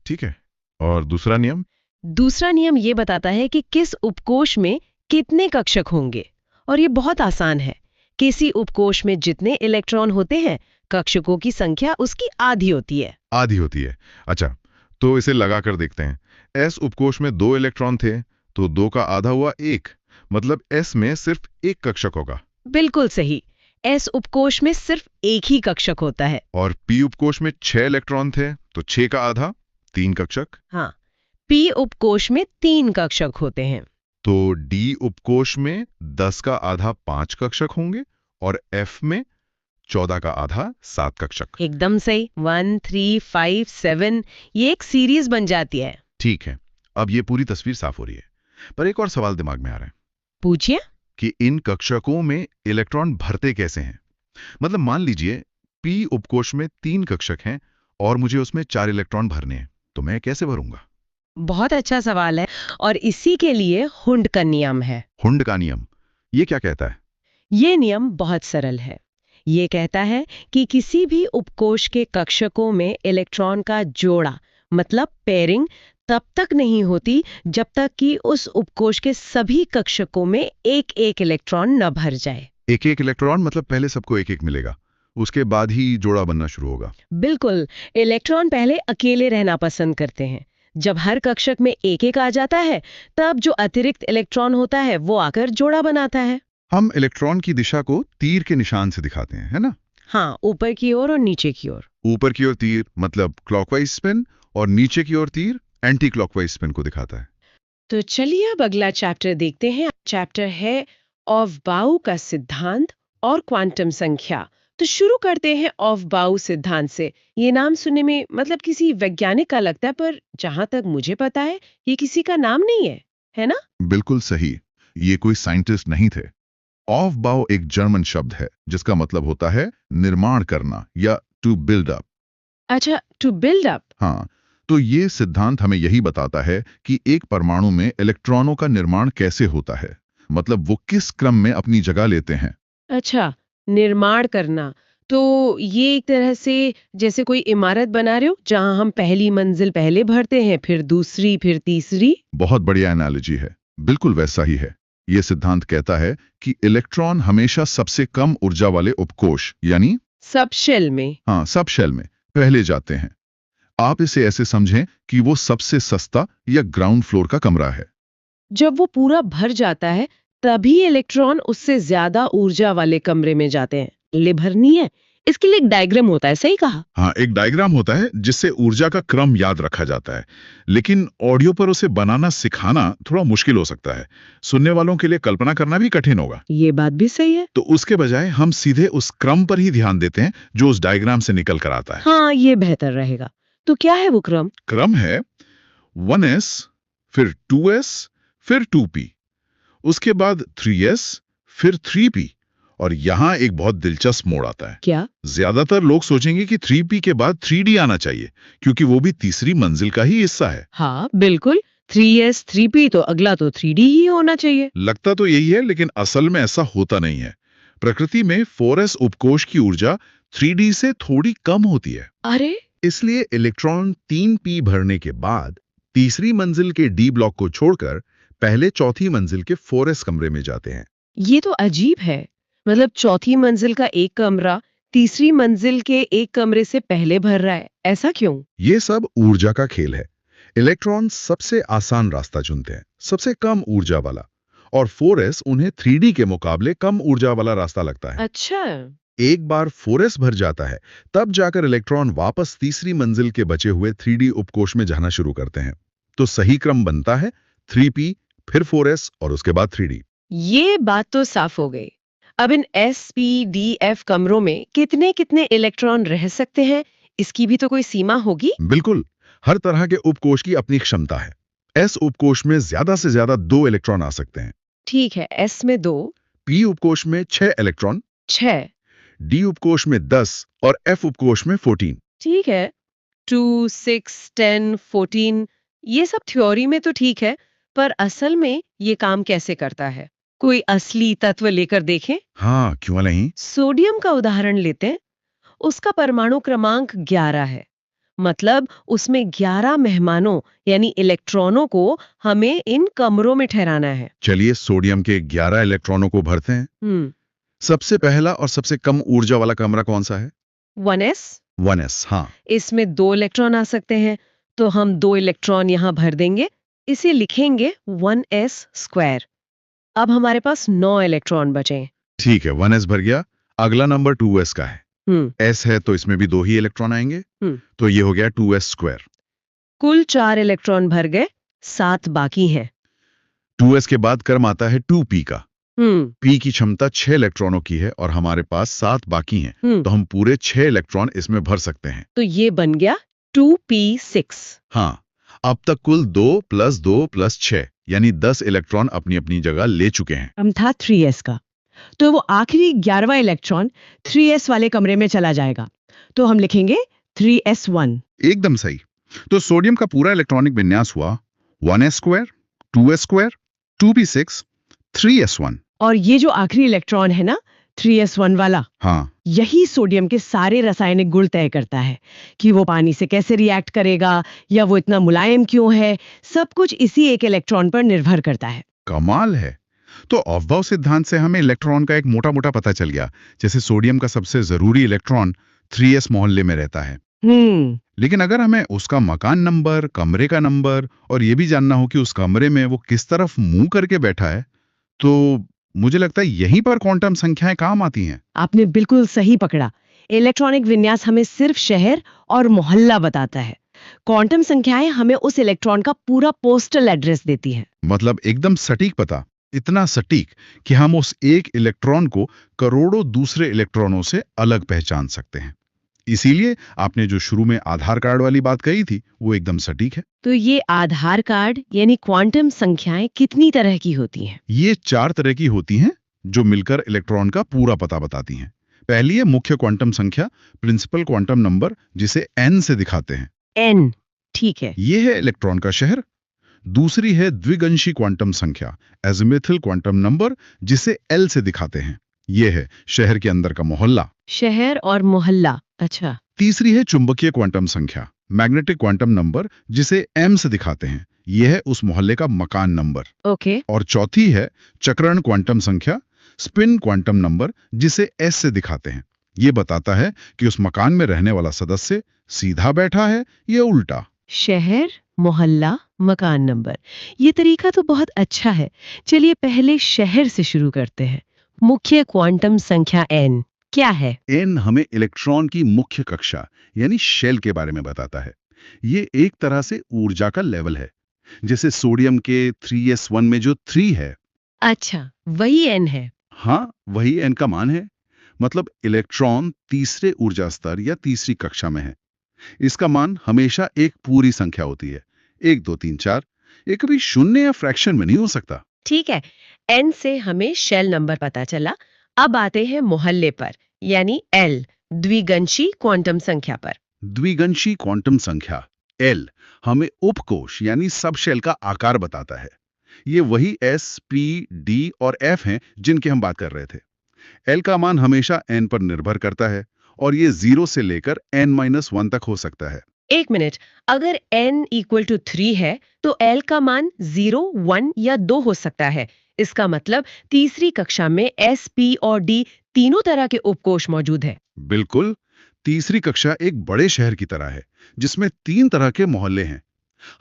ठीक है। और दूसरा नियम? दूसरा नियम ये बताता है कि किस उपकोश में कितने कक्षक होंगे। और ये बहुत आसान है। किसी उपकोश में जितने इलेक्ट्रॉन होते हैं, कक्षकों की संख्या उसकी आधी होती है। आधी होती है। अच्छा, तो इसे लगा कर देखते हैं। S उपकोश में 2 इलेक्ट्रॉन थे, तो 2 का आधा हुआ 1, मतलब S में सिर्फ एक कक्षक होगा। बिल्कुल सही। S उपकोश में सिर्फ एक ही कक्षक होता है। और P उपकोश में 6 इलेक्ट्रॉन थे, तो 6 का आधा 3 कक्षक। हाँ, P उपकोश में 3 कक्षक होते हैं। तो D उपकोश में 10 का आधा 5 कक्षक होंगे और F में 14 का आधा 7 कक्षक। एकदम सही। 1, 3, 5, 7, ये एक सीरीज बन जाती है। ठीक है, अब ये पूरी तस्वीर साफ हो रही है। पर एक और सवाल दिमाग में आ रहा है पूछिए। कि इन कक्षकों में इलेक्ट्रॉन भरते कैसे हैं? मतलब मान लीजिए P उपकोश में 3 कक्षक हैं और मुझे उसमें 4 इलेक्ट्रॉन भरने हैं, तो मैं कैसे भरूंगा? बहुत अच्छा सवाल है, और इसी के लिए हुंड का नियम है। हुंड का नियम, ये क्या कहता है? ये नियम बहुत सरल है। ये कहता है कि किसी भी उपकोष के कक्षकों में इलेक्ट्रॉन का जोड़ा, मतलब पेयरिंग, तब तक नहीं होती जब तक कि उस उपकोष के सभी कक्षकों में एक एक इलेक्ट्रॉन न भर जाए। एक एक इलेक्ट्रॉन मतलब पहले सबको एक एक मिलेगा, उसके बाद ही जोड़ा बनना शुरू होगा। बिल्कुल, इलेक्ट्रॉन पहले अकेले रहना पसंद करते हैं। जब हर कक्षक में एक एक आ जाता है, तब जो अतिरिक्त इलेक्ट्रॉन होता है वो आकर जोड़ा बनाता है। हम इलेक्ट्रॉन की दिशा को तीर के निशान से दिखाते हैं, है ना? हाँ, ऊपर की ओर और नीचे की ओर। ऊपर की ओर तीर मतलब क्लॉकवाइज स्पिन, और नीचे की ओर तीर एंटी क्लॉकवाइज स्पिन को दिखाता है। तो चलिए अब अगला चैप्टर देखते हैं। चैप्टर है ऑफ-बाउ का सिद्धांत और क्वांटम संख्या। तो शुरू करते हैं ऑफ-बाउ सिद्धांत से। ये नाम सुनने में मतलब किसी वैज्ञानिक का लगता है, पर जहां तक मुझे पता है ये किसी का नाम नहीं है ना? बिल्कुल सही, ये कोई साइंटिस्ट नहीं थे। ऑफ बाउ एक जर्मन शब्द है जिसका मतलब होता है निर्माण करना या टू बिल्ड अप। अच्छा, टू बिल्ड अप। हाँ, तो ये सिद्धांत हमें यही बताता है कि एक परमाणु में इलेक्ट्रॉनों का निर्माण कैसे होता है, मतलब वो किस क्रम में अपनी जगह लेते हैं। अच्छा, निर्माण करना। तो ये एक तरह से जैसे कोई इमारत बना रहे हो, जहां हम पहली मंजिल पहले भरते हैं, फिर दूसरी, फिर तीसरी। बहुत बढ़िया एनालॉजी है, बिल्कुल वैसा ही है। ये सिद्धांत कहता है कि इलेक्ट्रॉन हमेशा सबसे कम ऊर्जा वाले उपकोष यानी सब शेल में। सब शेल में पहले जाते हैं। आप इसे ऐसे समझें कि वो सबसे सस्ता या ग्राउंड फ्लोर का कमरा है। जब वो पूरा भर जाता है, तभी इलेक्ट्रॉन उससे ज्यादा ऊर्जा वाले कमरे में जाते हैं। ले भरनी है, इसके लिए एक डायग्राम होता है, सही कहा? हाँ, एक डायग्राम होता है जिससे ऊर्जा का क्रम याद रखा जाता है, लेकिन ऑडियो पर उसे बनाना सिखाना थोड़ा मुश्किल हो सकता है। सुनने वालों के लिए कल्पना करना भी कठिन होगा। ये बात भी सही है। तो उसके बजाय हम सीधे उस क्रम पर ही ध्यान देते हैं जो उस डायग्राम से निकल कर आता है। हाँ, ये बेहतर रहेगा। तो क्या है वो क्रम? क्रम है 1s, फिर 2s, फिर 2p, उसके बाद 3s, फिर 3p, और यहाँ एक बहुत दिलचस्प मोड़ आता है। क्या? ज्यादातर लोग सोचेंगे कि 3p के बाद 3d आना चाहिए, क्योंकि वो भी तीसरी मंजिल का ही हिस्सा है। हाँ बिल्कुल, 3s 3p, तो अगला तो 3d ही होना चाहिए। लगता तो यही है, लेकिन असल में ऐसा होता नहीं है। प्रकृति में 4s उपकोष की ऊर्जा 3d से थोड़ी कम होती है। अरे, इसलिए इलेक्ट्रॉन 3p भरने के बाद तीसरी मंजिल के d ब्लॉक को छोड़कर पहले चौथी मंजिल के 4s कमरे में जाते हैं। ये तो अजीब है। मतलब चौथी मंजिल का एक कमरा तीसरी मंजिल के एक कमरे से पहले भर रहा है, ऐसा क्यों? ये सब ऊर्जा का खेल है। इलेक्ट्रॉन सबसे आसान रास्ता चुनते हैं, सबसे कम ऊर्जा वाला, और 4s उन्हें 3d के मुकाबले कम ऊर्जा वाला रास्ता लगता है। अच्छा। एक बार 4s भर जाता है, तब जाकर इलेक्ट्रॉन वापस तीसरी मंजिल के बचे हुए 3d उपकोष में जाना शुरू करते हैं। तो सही क्रम बनता है 3p, फिर 4s और उसके बाद 3d। ये बात तो साफ हो गई। अब इन s, p, d, f कमरों में कितने कितने इलेक्ट्रॉन रह सकते हैं, इसकी भी तो कोई सीमा होगी? बिल्कुल, हर तरह के उपकोष की अपनी क्षमता है। s उपकोष में ज्यादा से ज्यादा 2 इलेक्ट्रॉन आ सकते हैं। ठीक है, s में 2, p उपकोष में 6 इलेक्ट्रॉन, 6। d उपकोष में 10 और f उपकोष में 14। ठीक है, 2, 6, 10, 14, ये सब थ्योरी में तो ठीक है, पर असल में ये काम कैसे करता है? कोई असली तत्व लेकर देखें। हाँ, क्यों नहीं। सोडियम का उदाहरण लेते हैं। उसका परमाणु क्रमांक 11 है। मतलब उसमें 11 मेहमानों यानी इलेक्ट्रॉनों को हमें इन कमरों में ठहराना है। चलिए सोडियम के 11 इलेक्ट्रॉनों को भरते हैं। सबसे पहला और सबसे कम ऊर्जा वाला कमरा कौन सा है? 1s। 1s, हाँ। इसमें 2 इलेक्ट्रॉन आ सकते हैं, तो हम 2 इलेक्ट्रॉन यहाँ भर देंगे। इसे लिखेंगे 1s स्क्वायर। अब हमारे पास 9 इलेक्ट्रॉन बचे। ठीक है, 1s भर गया। अगला नंबर 2s का है। हम्म s है तो इसमें भी 2 ही इलेक्ट्रॉन आएंगे, तो ये हो गया 2s स्क्वायर। कुल 4 इलेक्ट्रॉन भर गए, 7 बाकी हैं। 2s के बाद क्रम आता है 2p का। हम्म p की क्षमता 6 इलेक्ट्रॉनों की है और हमारे पास 7 बाकी हैं, तो हम पूरे 6 इलेक्ट्रॉन इसमें भर सकते हैं। तो ये बन गया 2p6। हाँ, अब तक कुल 2 + 2 + 6 यानी 10 इलेक्ट्रॉन अपनी अपनी जगह ले चुके हैं। हम था 3s का, तो वो आखिरी 11वां इलेक्ट्रॉन 3s वाले कमरे में चला जाएगा, तो हम लिखेंगे 3s1। एकदम सही। तो सोडियम का पूरा इलेक्ट्रॉनिक विन्यास हुआ 1s², 2s², 2p6, 3s1। और ये जो आखिरी इलेक्ट्रॉन है ना 3s1 वाला, हाँ, यही सोडियम के सारे रासायनिक गुण तय करता है कि वो पानी से कैसे रिएक्ट करेगा या वो इतना मुलायम क्यों है। सब कुछ इसी एक इलेक्ट्रॉन पर निर्भर करता है। कमाल है। तो अफबाउ सिद्धांत से हमें इलेक्ट्रॉन का एक मोटा मोटा पता चल गया। जैसे सोडियम का सबसे जरूरी इलेक्ट्रॉन 3s मोहल्ले में रहता है। लेकिन अगर हमें उसका मकान नंबर, कमरे का नंबर और ये भी जानना हो कि उस कमरे में वो किस तरफ मुंह करके बैठा है, तो मुझे लगता है यहीं पर क्वांटम संख्याएं काम आती हैं। आपने बिल्कुल सही पकड़ा। इलेक्ट्रॉनिक विन्यास हमें सिर्फ शहर और मोहल्ला बताता है। क्वांटम संख्याएं हमें उस इलेक्ट्रॉन का पूरा पोस्टल एड्रेस देती हैं। मतलब एकदम सटीक पता, इतना सटीक कि हम उस एक इलेक्ट्रॉन को करोड़ों दूसरे इलेक्ट्रॉनों से अलग पहचान सकते हैं। इसीलिए आपने जो शुरू में आधार कार्ड वाली बात कही थी, वो एकदम सटीक है। तो ये आधार कार्ड यानी क्वांटम संख्याएं कितनी तरह की होती हैं? ये 4 तरह की होती हैं जो मिलकर इलेक्ट्रॉन का पूरा पता बताती हैं। पहली है मुख्य क्वांटम संख्या, प्रिंसिपल क्वांटम नंबर, जिसे n से दिखाते हैं। n, ठीक है। ये है इलेक्ट्रॉन का शहर। दूसरी है द्विगंशी क्वांटम संख्या, एजिमुथल क्वांटम नंबर, जिसे l से दिखाते हैं। ये है शहर के अंदर का मोहल्ला। शहर और मोहल्ला, अच्छा। तीसरी है चुंबकीय क्वांटम संख्या, मैग्नेटिक क्वांटम नंबर, जिसे m से दिखाते हैं। यह है उस मोहल्ले का मकान नंबर। ओके। और चौथी है चक्रण क्वांटम संख्या, स्पिन क्वांटम नंबर, जिसे s से दिखाते हैं। ये बताता है कि उस मकान में रहने वाला सदस्य सीधा बैठा है या उल्टा। शहर, मोहल्ला, मकान नंबर, ये तरीका तो बहुत अच्छा है। चलिए पहले शहर से शुरू करते हैं। मुख्य क्वांटम संख्या n क्या है? n हमें इलेक्ट्रॉन की मुख्य कक्षा यानी शेल के बारे में बताता है। ये एक तरह से ऊर्जा का लेवल है, जैसे सोडियम के 3s1 में जो 3 है। अच्छा, वही n है। हाँ, वही n का मान है। मतलब इलेक्ट्रॉन तीसरे ऊर्जा स्तर या तीसरी कक्षा में है। इसका मान हमेशा एक पूरी संख्या होती है, 1 2 3 4। ये कभी शून्य या फ्रैक्शन में नहीं हो सकता। ठीक है, n से हमें शेल नंबर पता चला। अब आते हैं मोहल्ले पर, यानी l, द्विगंशी क्वांटम संख्या पर। द्विगंशी क्वांटम संख्या L हमें उपकोश यानी सब शेल का आकार बताता है। ये वही S, P, D और F हैं जिनकी हम बात कर रहे थे। L का मान हमेशा n पर निर्भर करता है और ये 0 से लेकर n-1 तक हो सकता है। एक मिनट, अगर n = 3 है तो l का मान 0, 1 या 2 हो सकता है। इसका मतलब तीसरी कक्षा में S, P और D तीनों तरह के उपकोश मौजूद है। बिल्कुल, तीसरी कक्षा एक बड़े शहर की तरह है जिसमें 3 तरह के मोहल्ले हैं।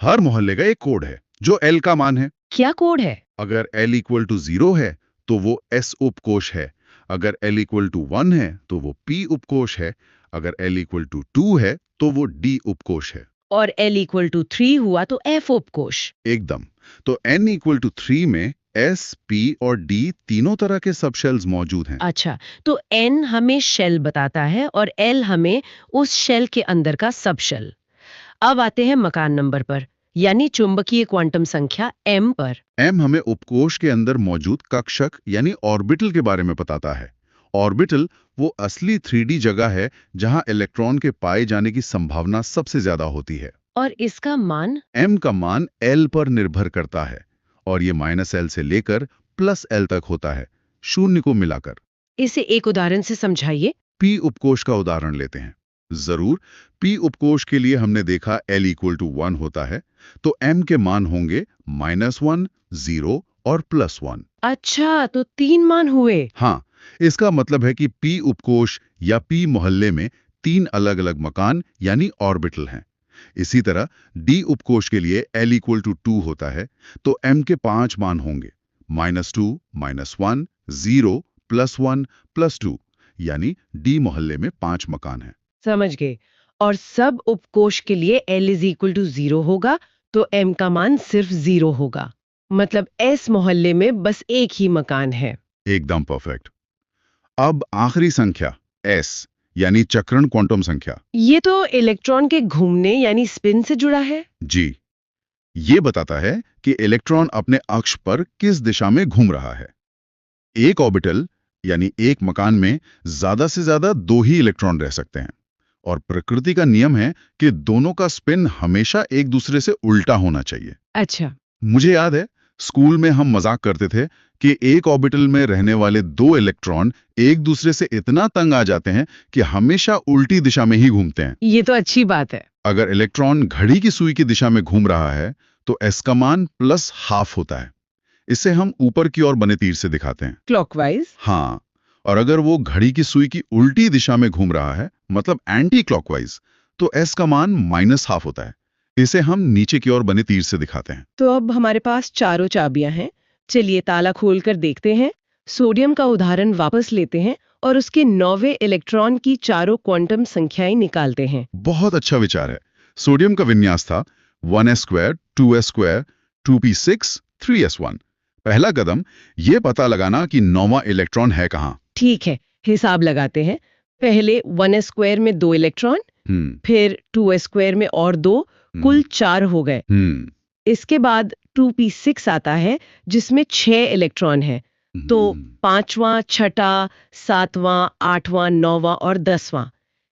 हर मोहल्ले का एक कोड है जो L का मान है। क्या कोड है? अगर L = 0 है तो वो S उपकोश है। अगर L = 1 है तो वो P उपकोश है। अगर L = 2 है तो वो D उपकोश है। और L = 3 हुआ तो F उपकोश। एकदम। तो N = 3 में S, P और D तीनों तरह के सब शेल्स मौजूद हैं। अच्छा, तो n हमें शेल बताता है और l हमें उस शेल के अंदर का सब शेल। अब आते हैं मकान नंबर पर, यानी चुंबकीय क्वांटम संख्या m पर। M हमें उपकोश के अंदर मौजूद कक्षक यानी ऑर्बिटल के बारे में बताता है। ऑर्बिटल वो असली 3D जगह है जहां इलेक्ट्रॉन के पाए जाने की संभावना सबसे ज्यादा होती है। और इसका मान? M का मान L पर निर्भर करता है और ये -L से लेकर +L तक होता है, शून्य को मिलाकर। इसे एक उदाहरण से समझाइए। P उपकोश का उदाहरण लेते हैं। जरूर, P उपकोश के लिए हमने देखा L = 1 होता है, तो M के मान होंगे -1, 0 और +1। अच्छा, तो 3 मान हुए। हाँ, इसका मतलब है कि P उपकोश या P मोहल्ले में 3 अलग-अलग मकान यानी ऑर्बिटल हैं। इसी तरह D उपकोश के लिए L = 2 होता है, तो M के 5 मान होंगे, -2, -1, 0, +1, +2, यानी D मोहल्ले में 5 मकान हैं। समझ गए। और सब उपकोश के लिए L = 0 होगा तो m का मान सिर्फ 0 होगा। मतलब S मोहल्ले में बस एक ही मकान है। एकदम परफेक्ट। अब आखिरी संख्या S यानी चक्रण क्वांटम संख्या। ये तो इलेक्ट्रॉन के घूमने यानी स्पिन से जुड़ा है। जी, ये बताता है कि इलेक्ट्रॉन अपने अक्ष पर किस दिशा में घूम रहा है। एक ऑर्बिटल यानी एक मकान में ज्यादा से ज्यादा 2 ही इलेक्ट्रॉन रह सकते हैं और प्रकृति का नियम है कि दोनों का स्पिन हमेशा एक दूसरे से उल्टा होना चाहिए। अच्छा। मुझे याद है स्कूल में हम मजाक करते थे कि एक ऑर्बिटल में रहने वाले दो इलेक्ट्रॉन एक दूसरे से इतना तंग आ जाते हैं कि हमेशा उल्टी दिशा में ही घूमते हैं। ये तो अच्छी बात है। अगर इलेक्ट्रॉन घड़ी की सुई की दिशा में घूम रहा है तो s का मान +½ होता है। इसे हम ऊपर की ओर बने तीर से दिखाते हैं। क्लॉकवाइज। हाँ, और अगर वो घड़ी की सुई की उल्टी दिशा में घूम रहा है, मतलब एंटी क्लॉकवाइज, तो s का मान -½ होता है। इसे हम नीचे की ओर बने तीर से दिखाते हैं। तो अब हमारे पास चारों चाबियां हैं। चलिए ताला खोलकर देखते हैं। सोडियम का उदाहरण वापस लेते हैं और उसके 9वें इलेक्ट्रॉन की चारों क्वांटम संख्याएं निकालते हैं। बहुत अच्छा विचार है। सोडियम का विन्यास था 1s², 2s², 2p6, 3s1। पहला कदम ये पता लगाना कि 9वां इलेक्ट्रॉन है कहाँ। ठीक है, हिसाब लगाते हैं। पहले 1s² में 2 इलेक्ट्रॉन, फिर 2s² में और 2, कुल 4 हो गए। इसके बाद 2p6 आता है जिसमें 6 इलेक्ट्रॉन हैं। तो 5वां, 6वां, 7वां, 8वां, 9वां और 10वां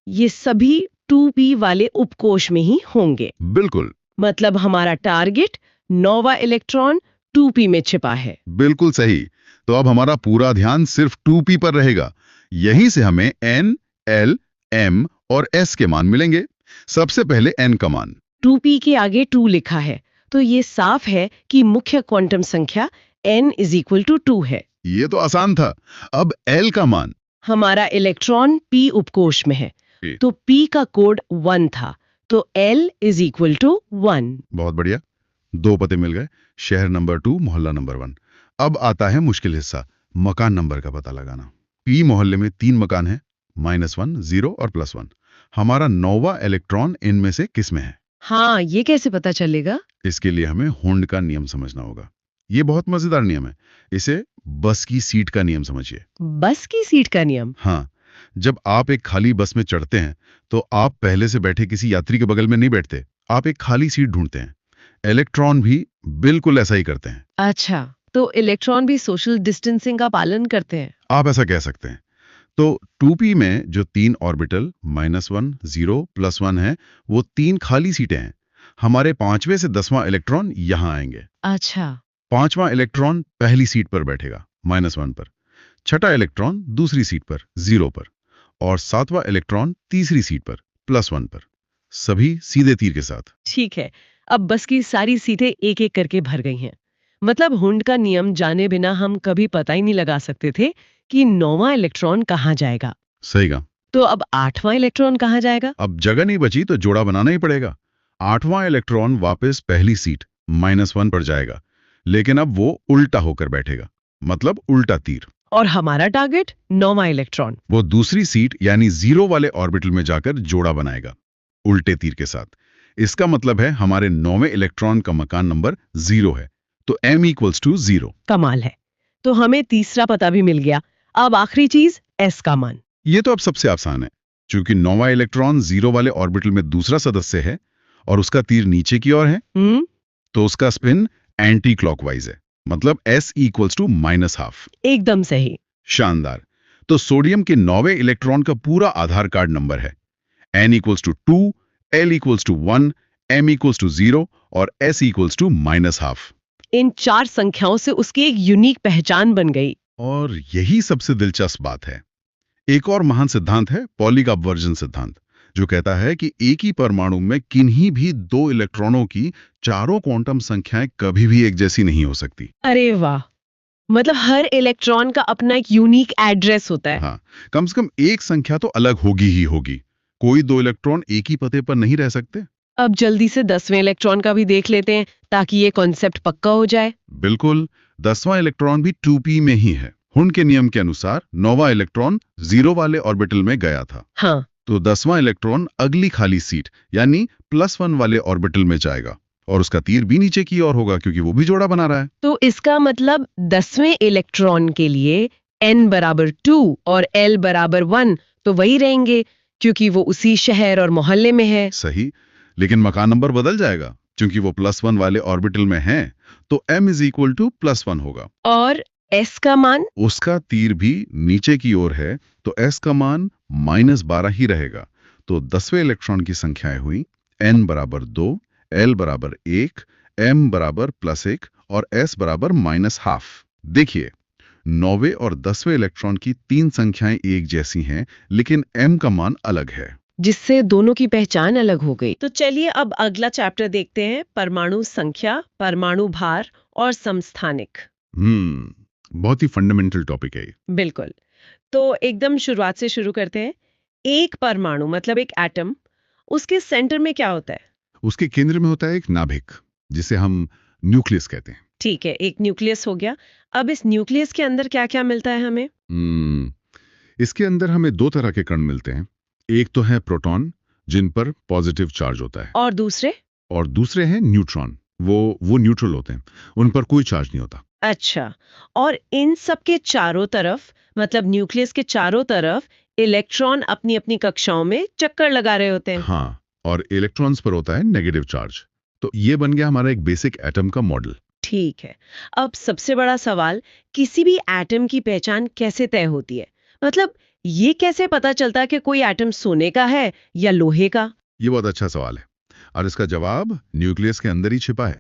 ये सभी 2p वाले उपकोष में ही होंगे। बिल्कुल। मतलब हमारा टारगेट 9वां इलेक्ट्रॉन 2p में छिपा है। बिल्कुल सही। तो अब हमारा पूरा ध्यान सिर्फ 2p पर रहेगा। यहीं से हमें n, l, m और s के मान मिलेंगे। सबसे पहले n का मान। 2p के आगे 2 लिखा है, तो ये साफ है कि मुख्य क्वांटम संख्या n = 2 है। ये तो आसान था। अब l का मान। हमारा इलेक्ट्रॉन p उपकोष में है, तो p का कोड 1 था, तो l = 1। बहुत बढ़िया, 2 पते मिल गए। शहर नंबर 2, मोहल्ला नंबर 1। अब आता है मुश्किल हिस्सा, मकान नंबर का पता लगाना। P मोहल्ले में 3 मकान हैं, -1, 0 और +1। हमारा 9वां इलेक्ट्रॉन इनमें से किस में है? हाँ, ये कैसे पता चलेगा? इसके लिए हमें हुंड का नियम समझना होगा। ये बहुत मजेदार नियम है। इसे बस की सीट का नियम समझिए। बस की सीट का नियम? हाँ, जब आप एक खाली बस में चढ़ते हैं तो आप पहले से बैठे किसी यात्री के बगल में नहीं बैठते, आप एक खाली सीट ढूंढते हैं। इलेक्ट्रॉन भी बिल्कुल ऐसा ही करते हैं। अच्छा, तो इलेक्ट्रॉन भी सोशल डिस्टेंसिंग का पालन करते हैं? आप ऐसा कह सकते हैं। तो 2p में जो 3 ऑर्बिटल -1, 0, +1 है, वो 3 खाली सीटें हैं। हमारे 5वें से 10वां इलेक्ट्रॉन यहाँ आएंगे। अच्छा। 5वां इलेक्ट्रॉन पहली सीट पर बैठेगा, -1 पर। 6ठा इलेक्ट्रॉन दूसरी सीट पर, 0 पर। और 7वां इलेक्ट्रॉन तीसरी सीट पर, +1 पर। सभी सीधे तीर के साथ। ठीक है, अब बस की सारी सीटें एक-एक करके भर गई हैं। मतलब हुंड का नियम जाने बिना हम कभी पता ही नहीं लगा सकते थे कि 9वां इलेक्ट्रॉन कहाँ जाएगा। सही कहा। तो अब 8वां इलेक्ट्रॉन कहाँ जाएगा? अब जगह नहीं बची तो जोड़ा बनाना ही पड़ेगा। 8वां इलेक्ट्रॉन वापस पहली सीट, -1 पर जाएगा, लेकिन अब वो उल्टा होकर बैठेगा, मतलब उल्टा तीर। और हमारा टारगेट 9वां इलेक्ट्रॉन। वो दूसरी सीट यानी 0 वाले ऑर्बिटल में जाकर जोड़ा बनाएगा, उल्टे तीर के साथ। इसका मतलब है हमारे 9वें इलेक्ट्रॉन का मकान नंबर 0 है, तो m = 0। कमाल है। तो हमें तीसरा पता भी मिल गया। अब आखिरी चीज, s का मान। ये तो अब सबसे आसान है। चूंकि 9वां इलेक्ट्रॉन 0 वाले ऑर्बिटल में दूसरा सदस्य है और उसका तीर नीचे की ओर है, तो उसका स्पिन एंटी क्लॉकवाइज है, मतलब s = -½ एकदम सही। शानदार। तो सोडियम के 9वें इलेक्ट्रॉन का पूरा आधार कार्ड नंबर है n = 2, l = 1, m = 0 और s = -½ इन 4 संख्याओं से उसकी एक यूनिक पहचान बन गई। और यही सबसे दिलचस्प बात है। एक और महान सिद्धांत है पॉली का अपवर्जन सिद्धांत, जो कहता है कि एक ही परमाणु में किन्हीं भी 2 इलेक्ट्रॉनों की चारों क्वांटम संख्याएं कभी भी एक जैसी नहीं हो सकती। अरे वाह, मतलब हर इलेक्ट्रॉन का अपना एक यूनिक एड्रेस होता है। हाँ, कम से कम एक संख्या तो अलग होगी ही होगी। कोई 2 इलेक्ट्रॉन एक ही पते पर नहीं रह सकते। अब जल्दी से 10वें इलेक्ट्रॉन का भी देख लेते हैं ताकि ये कॉन्सेप्ट पक्का हो जाए। बिल्कुल, 10वां इलेक्ट्रॉन भी 2p में ही है। हुंड के नियम के अनुसार 9वां इलेक्ट्रॉन 0 वाले ऑर्बिटल में गया था। हाँ, तो 10वां इलेक्ट्रॉन अगली खाली सीट यानी +1 वाले ऑर्बिटल में जाएगा और उसका तीर भी नीचे की ओर होगा क्योंकि वो भी जोड़ा बना रहा है। तो इसका मतलब 10वें इलेक्ट्रॉन के लिए n = 2 और l = 1 तो वही रहेंगे क्योंकि वो उसी शहर और मोहल्ले में है। सही, लेकिन मकान नंबर बदल जाएगा क्योंकि वो +1 वाले ऑर्बिटल में है, तो m = +1 होगा। और s का मान? उसका तीर भी नीचे की ओर है, तो s का मान -12 ही रहेगा। तो 10वें इलेक्ट्रॉन की संख्याएं हुई n बराबर 2, l बराबर 1, m बराबर +1 और s बराबर -½ देखिए, 9वें और 10वें इलेक्ट्रॉन की तीन संख्याएं एक जैसी हैं, लेकिन m का मान अलग है। जिससे दोनों की पहचान अलग हो गई। तो चलिए अब अगला चैप्टर देखते हैं, परमाणु संख्या, परमाणु भार और समस्थानिक। बहुत ही फंडामेंटल टॉपिक है ये। बिल्कुल। तो एकदम शुरुआत से शुरू करते हैं। एक परमाणु मतलब एक एटम, उसके सेंटर में क्या होता है? उसके केंद्र में होता है एक नाभिक, जिसे हम न्यूक्लियस कहते हैं। ठीक है, एक न्यूक्लियस हो गया। अब इस न्यूक्लियस के अंदर क्या क्या मिलता है हमें? इसके अंदर हमें दो तरह के कण मिलते हैं। एक तो है प्रोटॉन, जिन पर पॉजिटिव चार्ज होता है, और दूसरे? और दूसरे हैं न्यूट्रॉन। वो न्यूट्रल होते हैं, उन पर कोई चार्ज नहीं होता। अच्छा, और इन सब के चारों तरफ, मतलब न्यूक्लियस के चारों तरफ इलेक्ट्रॉन अपनी अपनी कक्षाओं में चक्कर लगा रहे होते हैं। हाँ, और इलेक्ट्रॉन्स पर होता है नेगेटिव चार्ज। तो ये बन गया हमारा एक बेसिक एटम का मॉडल। ठीक है। अब सबसे बड़ा सवाल, किसी भी एटम की पहचान कैसे तय होती है? मतलब ये कैसे पता चलता कि कोई एटम सोने का है या लोहे का? ये बहुत अच्छा सवाल है, और इसका जवाब न्यूक्लियस के अंदर ही छिपा है।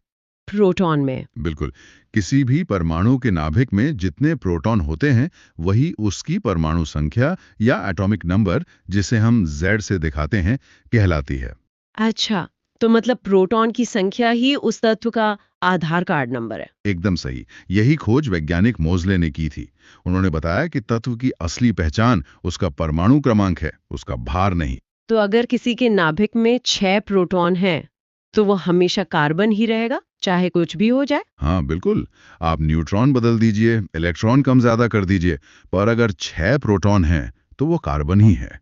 प्रोटॉन में? बिल्कुल। किसी भी परमाणु के नाभिक में जितने प्रोटॉन होते हैं, वही उसकी परमाणु संख्या या एटॉमिक नंबर, जिसे हम Z से दिखाते हैं, कहलाती है। अच्छा, तो मतलब प्रोटॉन की संख्या ही उस तत्व का आधार कार्ड नंबर है। एकदम सही। यही खोज वैज्ञानिक मोजले ने की थी। उन्होंने बताया कि तत्व की असली पहचान उसका परमाणु क्रमांक है, उसका भार नहीं। तो अगर किसी के नाभिक में 6 प्रोटॉन हैं, तो वो हमेशा कार्बन ही रहेगा, चाहे कुछ भी हो जाए? हाँ बिल्कुल। आप न्यूट्रॉन बदल दीजिए, इलेक्ट्रॉन कम ज्यादा कर दीजिए, पर अगर 6 प्रोटॉन हैं, तो वो कार्बन ही है।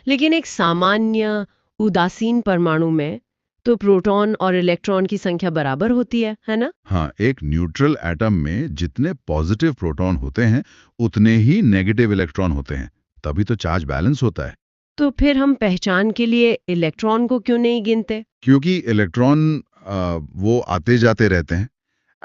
लेकिन एक सामान्य उदासीन परमाणु में तो प्रोटॉन और इलेक्ट्रॉन की संख्या बराबर होती है ना? हाँ, एक न्यूट्रल एटम में जितने पॉजिटिव प्रोटॉन होते हैं, उतने ही नेगेटिव इलेक्ट्रॉन होते हैं। तभी तो चार्ज बैलेंस होता है। तो फिर हम पहचान के लिए इलेक्ट्रॉन को क्यों नहीं गिनते? क्योंकि इलेक्ट्रॉन वो आते जाते रहते हैं।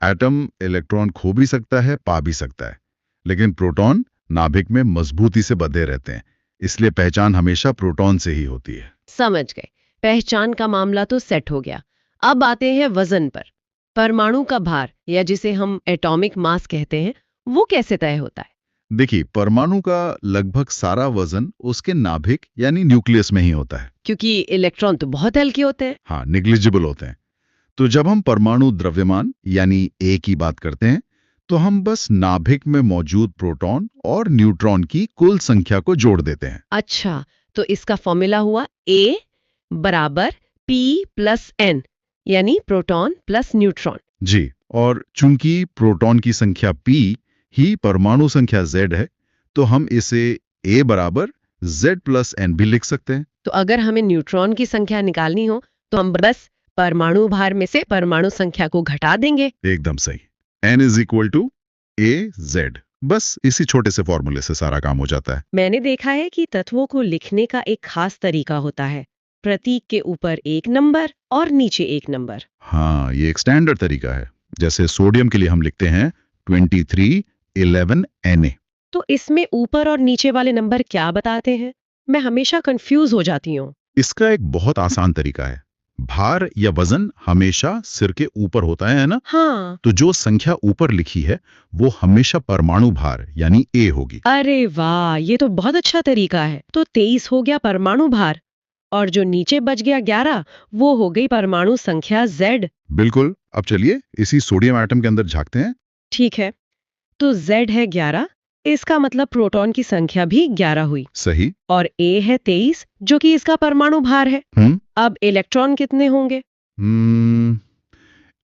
एटम इलेक्ट्रॉन खो भी सकता है, पा भी सकता है, लेकिन प्रोटॉन नाभिक में मजबूती से बंधे रहते हैं। इसलिए पहचान हमेशा प्रोटॉन से ही होती है। समझ गए। पहचान का मामला तो सेट हो गया। अब आते हैं वजन पर। परमाणु का भार, या जिसे हम एटॉमिक मास कहते हैं, वो कैसे तय होता है? देखिए, परमाणु का लगभग सारा वजन उसके नाभिक यानी न्यूक्लियस में ही होता है। क्योंकि इलेक्ट्रॉन तो बहुत हल्के होते हैं। हाँ, निग्लिजिबल होते हैं। तो जब हम परमाणु द्रव्यमान यानी ए की बात करते हैं, तो हम बस नाभिक में मौजूद प्रोटॉन और न्यूट्रॉन की कुल संख्या को जोड़ देते हैं। अच्छा, तो इसका फॉर्मूला हुआ A बराबर P प्लस N, यानी प्रोटॉन प्लस न्यूट्रॉन। जी, और चूंकि प्रोटॉन की संख्या P ही परमाणु संख्या Z है, तो हम इसे A बराबर Z प्लस N भी लिख सकते हैं। तो अगर हमें न्यूट्रॉन की संख्या निकालनी हो, तो हम बस परमाणु भार में से परमाणु संख्या को घटा देंगे। एकदम सही। N is equal to AZ। बस इसी छोटे से फॉर्मूले से सारा काम हो जाता है। मैंने देखा है कि तत्वों को लिखने का एक खास तरीका होता है। प्रतीक के ऊपर एक नंबर और नीचे एक नंबर। हाँ, ये एक स्टैंडर्ड तरीका है। जैसे सोडियम के लिए हम लिखते हैं 2311Na। तो इसमें ऊपर और नीचे वाले नंबर क्या बताते हैं? मैं हमेशा कंफ्यूज हो जाती हूँ। इसका एक बहुत आसान तरीका है। भार या वजन हमेशा सिर के ऊपर होता है ना? हाँ। तो जो संख्या ऊपर लिखी है, वो हमेशा परमाणु भार यानी A होगी। अरे वाह, ये तो बहुत अच्छा तरीका है। तो 23 हो गया परमाणु भार, और जो नीचे बच गया 11, वो हो गई परमाणु संख्या Z। बिल्कुल। अब चलिए इसी सोडियम एटम के अंदर झांकते हैं। ठीक है, तो Z है 11, इसका मतलब प्रोटॉन की संख्या भी 11 हुई। सही। और A है 23, जो कि इसका परमाणु भार है। अब इलेक्ट्रॉन कितने होंगे?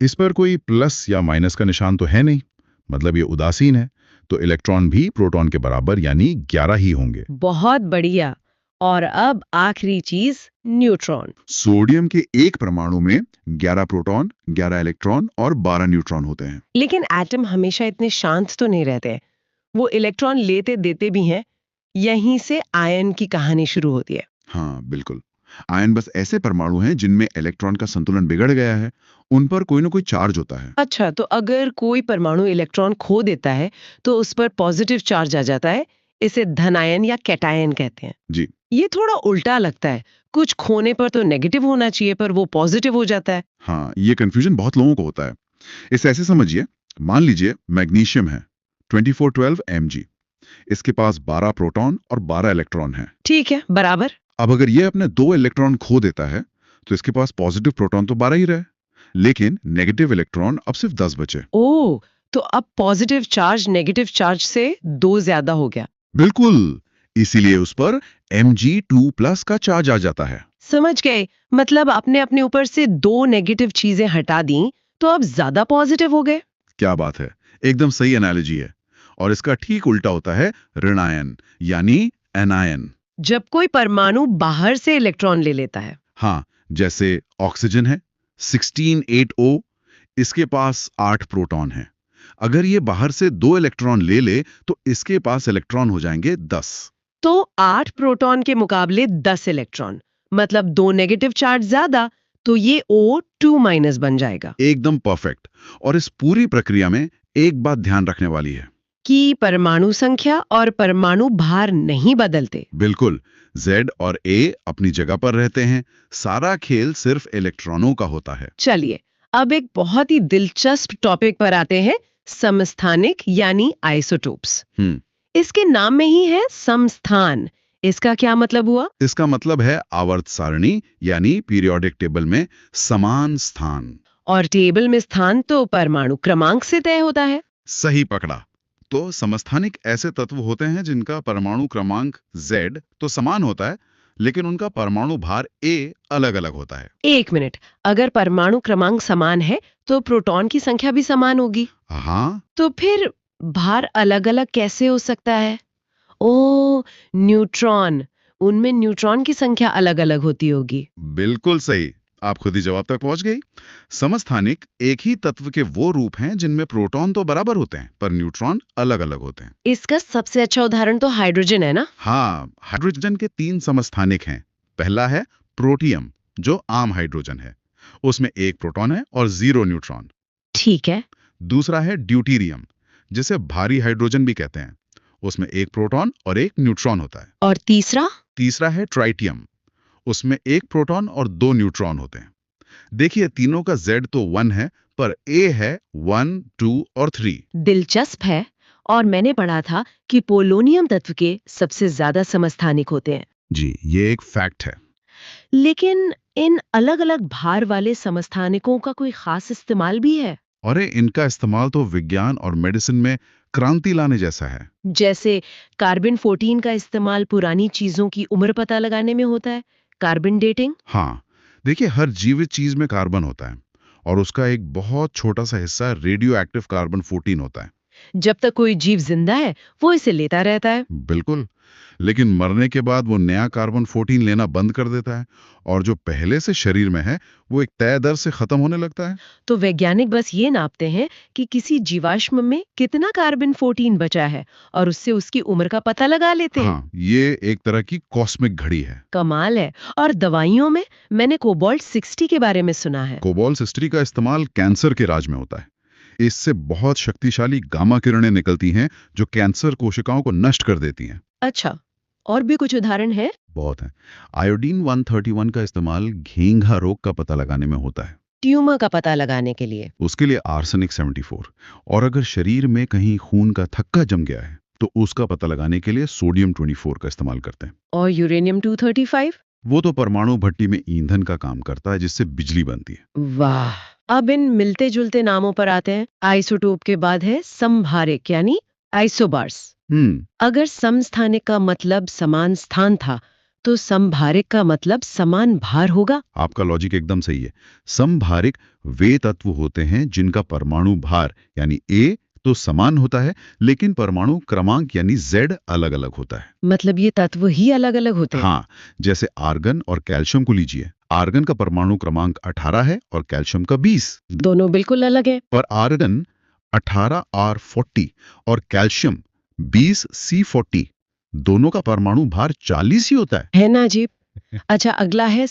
इस पर कोई प्लस या माइनस का निशान तो है नहीं, मतलब ये उदासीन है। तो इलेक्ट्रॉन भी प्रोटॉन के बराबर यानी 11 ही होंगे। बहुत बढ़िया। और अब आखिरी चीज, न्यूट्रॉन। सोडियम के एक परमाणु में 11 प्रोटॉन, 11 इलेक्ट्रॉन और 12 न्यूट्रॉन होते हैं। लेकिन एटम हमेशा इतने शांत तो नहीं रहते। वो इलेक्ट्रॉन लेते देते भी हैं। यहीं से आयन की कहानी शुरू होती है। हाँ बिल्कुल। आयन बस ऐसे परमाणु हैं जिनमें इलेक्ट्रॉन का संतुलन बिगड़ गया है। उन पर कोई ना कोई चार्ज होता है। अच्छा, तो अगर कोई परमाणु इलेक्ट्रॉन खो देता है, तो उस पर पॉजिटिव चार्ज आ जाता है। इसे धनायन या कैटायन कहते हैं। जी। ये थोड़ा उल्टा लगता है, कुछ खोने पर तो नेगेटिव होना चाहिए पर वो पॉजिटिव हो जाता है। हाँ, ये कंफ्यूजन बहुत लोगों को होता है। इसे ऐसे समझिए, मान लीजिए मैग्नीशियम है 2412 Mg, इसके पास 12 प्रोटॉन और 12 इलेक्ट्रॉन है। ठीक है, बराबर। अब अगर ये अपने 2 इलेक्ट्रॉन खो देता है तो इसके पास पॉजिटिव प्रोटॉन तो 12 ही रहे, लेकिन नेगेटिव इलेक्ट्रॉन अब सिर्फ 10 बचे। ओह, तो अब पॉजिटिव चार्ज नेगेटिव चार्ज से 2 ज्यादा हो गया। बिल्कुल, इसीलिए उस पर Mg2+ का चार्ज आ जाता है। समझ गए, मतलब आपने अपने ऊपर से 2 नेगेटिव चीजें हटा दी तो अब ज्यादा पॉजिटिव हो गए। क्या बात है, एकदम सही एनालॉजी है। और इसका ठीक उल्टा होता है ऋणायन यानी एनायन। जब कोई परमाणु बाहर से इलेक्ट्रॉन ले लेता है। हाँ, जैसे ऑक्सीजन है 16 इसके पास 8 प्रोटॉन है। अगर ये बाहर से 2 इलेक्ट्रॉन ले ले तो इसके पास इलेक्ट्रॉन हो जाएंगे 10। तो 8 प्रोटॉन के मुकाबले 10 इलेक्ट्रॉन, मतलब 2 नेगेटिव चार्ज ज्यादा, तो ये O2- बन जाएगा। एकदम परफेक्ट। और इस पूरी प्रक्रिया में एक बात ध्यान रखने वाली है कि परमाणु संख्या और परमाणु भार नहीं बदलते। बिल्कुल, Z और A अपनी जगह पर रहते हैं, सारा खेल सिर्फ इलेक्ट्रॉनों का होता है। चलिए, अब एक बहुत ही दिलचस्प टॉपिक पर आते हैं, समस्थानिक यानी आइसोटोप्स। इसके नाम में ही है समस्थान। इसका क्या मतलब हुआ? इसका मतलब है आवर्त सारणी यानी पीरियोडिक टेबल में समान स्थान। और टेबल में स्थान तो परमाणु क्रमांक से तय होता है। सही पकड़ा। तो समस्थानिक ऐसे तत्व होते हैं जिनका परमाणु क्रमांक Z तो समान होता है, लेकिन उनका परमाणु भार A अलग-अलग होता है। एक मिनट, अगर परमाणु क्रमांक समान है तो प्रोटॉन की संख्या भी समान होगी। हाँ, तो फिर भार अलग-अलग कैसे हो सकता है? ओह, न्यूट्रॉन, उनमें न्यूट्रॉन की संख्या अलग-अलग होती होगी। बिल्कुल सही। आप खुद ही जवाब तक पहुंच गई। समस्थानिक एक ही तत्व के वो रूप हैं जिनमें प्रोटॉन तो बराबर होते हैं पर न्यूट्रॉन अलग-अलग होते हैं। इसका सबसे अच्छा उदाहरण तो हाइड्रोजन है ना? हाँ, हाइड्रोजन के 3 समस्थानिक हैं। पहला है प्रोटियम, जो आम हाइड्रोजन है। उसमें 1 प्रोटॉन है और 0 न्यूट्रॉन। ठीक है। दूसरा है ड्यूटीरियम, जिसे भारी हाइड्रोजन भी कहते हैं। उसमें 1 प्रोटॉन और 1 न्यूट्रॉन होता है। और तीसरा? तीसरा है ट्राइटियम, उसमें 1 प्रोटॉन और 2 न्यूट्रॉन होते हैं। देखिए, तीनों का Z तो 1 है पर A है 1, 2 और 3। दिलचस्प है। और मैंने पढ़ा था कि पोलोनियम तत्व के सबसे ज्यादा समस्थानिक होते हैं। जी, ये एक फैक्ट है। लेकिन इन अलग-अलग भार वाले समस्थानिकों का कोई खास इस्तेमाल भी है? और इनका इस्तेमाल तो विज्ञान और मेडिसिन में क्रांति लाने जैसा है। जैसे कार्बन 14 का इस्तेमाल पुरानी चीजों की उम्र पता लगाने में होता है, कार्बन डेटिंग। हाँ, देखिए, हर जीवित चीज में कार्बन होता है और उसका एक बहुत छोटा सा हिस्सा रेडियो एक्टिव कार्बन 14 होता है। जब तक कोई जीव जिंदा है वो इसे लेता रहता है। बिल्कुल, लेकिन मरने के बाद वो नया कार्बन 14 लेना बंद कर देता है और जो पहले से शरीर में है वो एक तय दर से खत्म होने लगता है। तो वैज्ञानिक बस ये नापते हैं कि किसी जीवाश्म में कितना कार्बन 14 बचा है और उससे उसकी उम्र का पता लगा लेते हैं। हाँ, ये एक तरह की कॉस्मिक घड़ी है। कमाल है। और दवाइयों में मैंने कोबाल्ट 60 के बारे में सुना है। कोबाल्ट 60 का इस्तेमाल कैंसर के इलाज में होता है। इससे बहुत शक्तिशाली गामा किरणें निकलती हैं जो कैंसर कोशिकाओं को नष्ट कर देती हैं। अच्छा, और भी कुछ उदाहरण है? बहुत है। आयोडीन 131 का इस्तेमाल घेंघा रोग का पता लगाने में होता है। ट्यूमर का पता लगाने के लिए। उसके लिए आर्सेनिक 74। और अगर शरीर में कहीं खून का थक्का जम गया है तो उसका पता लगाने के लिए सोडियम 24 का इस्तेमाल करते हैं। और यूरेनियम 235? वो तो परमाणु भट्टी में ईंधन का काम करता है जिससे बिजली बनती है। वाह। अब इन मिलते जुलते नामों पर आते हैं। आइसोटोप के बाद है समभारिक यानी आइसोबार्स। अगर समस्थानिक का मतलब समान स्थान था तो समभारिक का मतलब समान भार होगा। आपका लॉजिक एकदम सही है। समभारिक वे तत्व होते हैं जिनका परमाणु भार यानी A तो समान होता है, लेकिन परमाणु क्रमांक यानी Z अलग-अलग होता है। मतलब ये तत्व ही अलग-अलग होते हैं। हाँ, जैसे आर्गन और कैल्शियम को लीजिए। आर्गन का परमाणु क्रमांक 18 है और कैल्शियम का 20। दोनों बिल्कुल अलग है। पर आर्गन 18R40 और कैल्शियम 20C40, दोनों का परमाणु भार 40 ही होता है। है ना अजीब। अच्छा, अगला है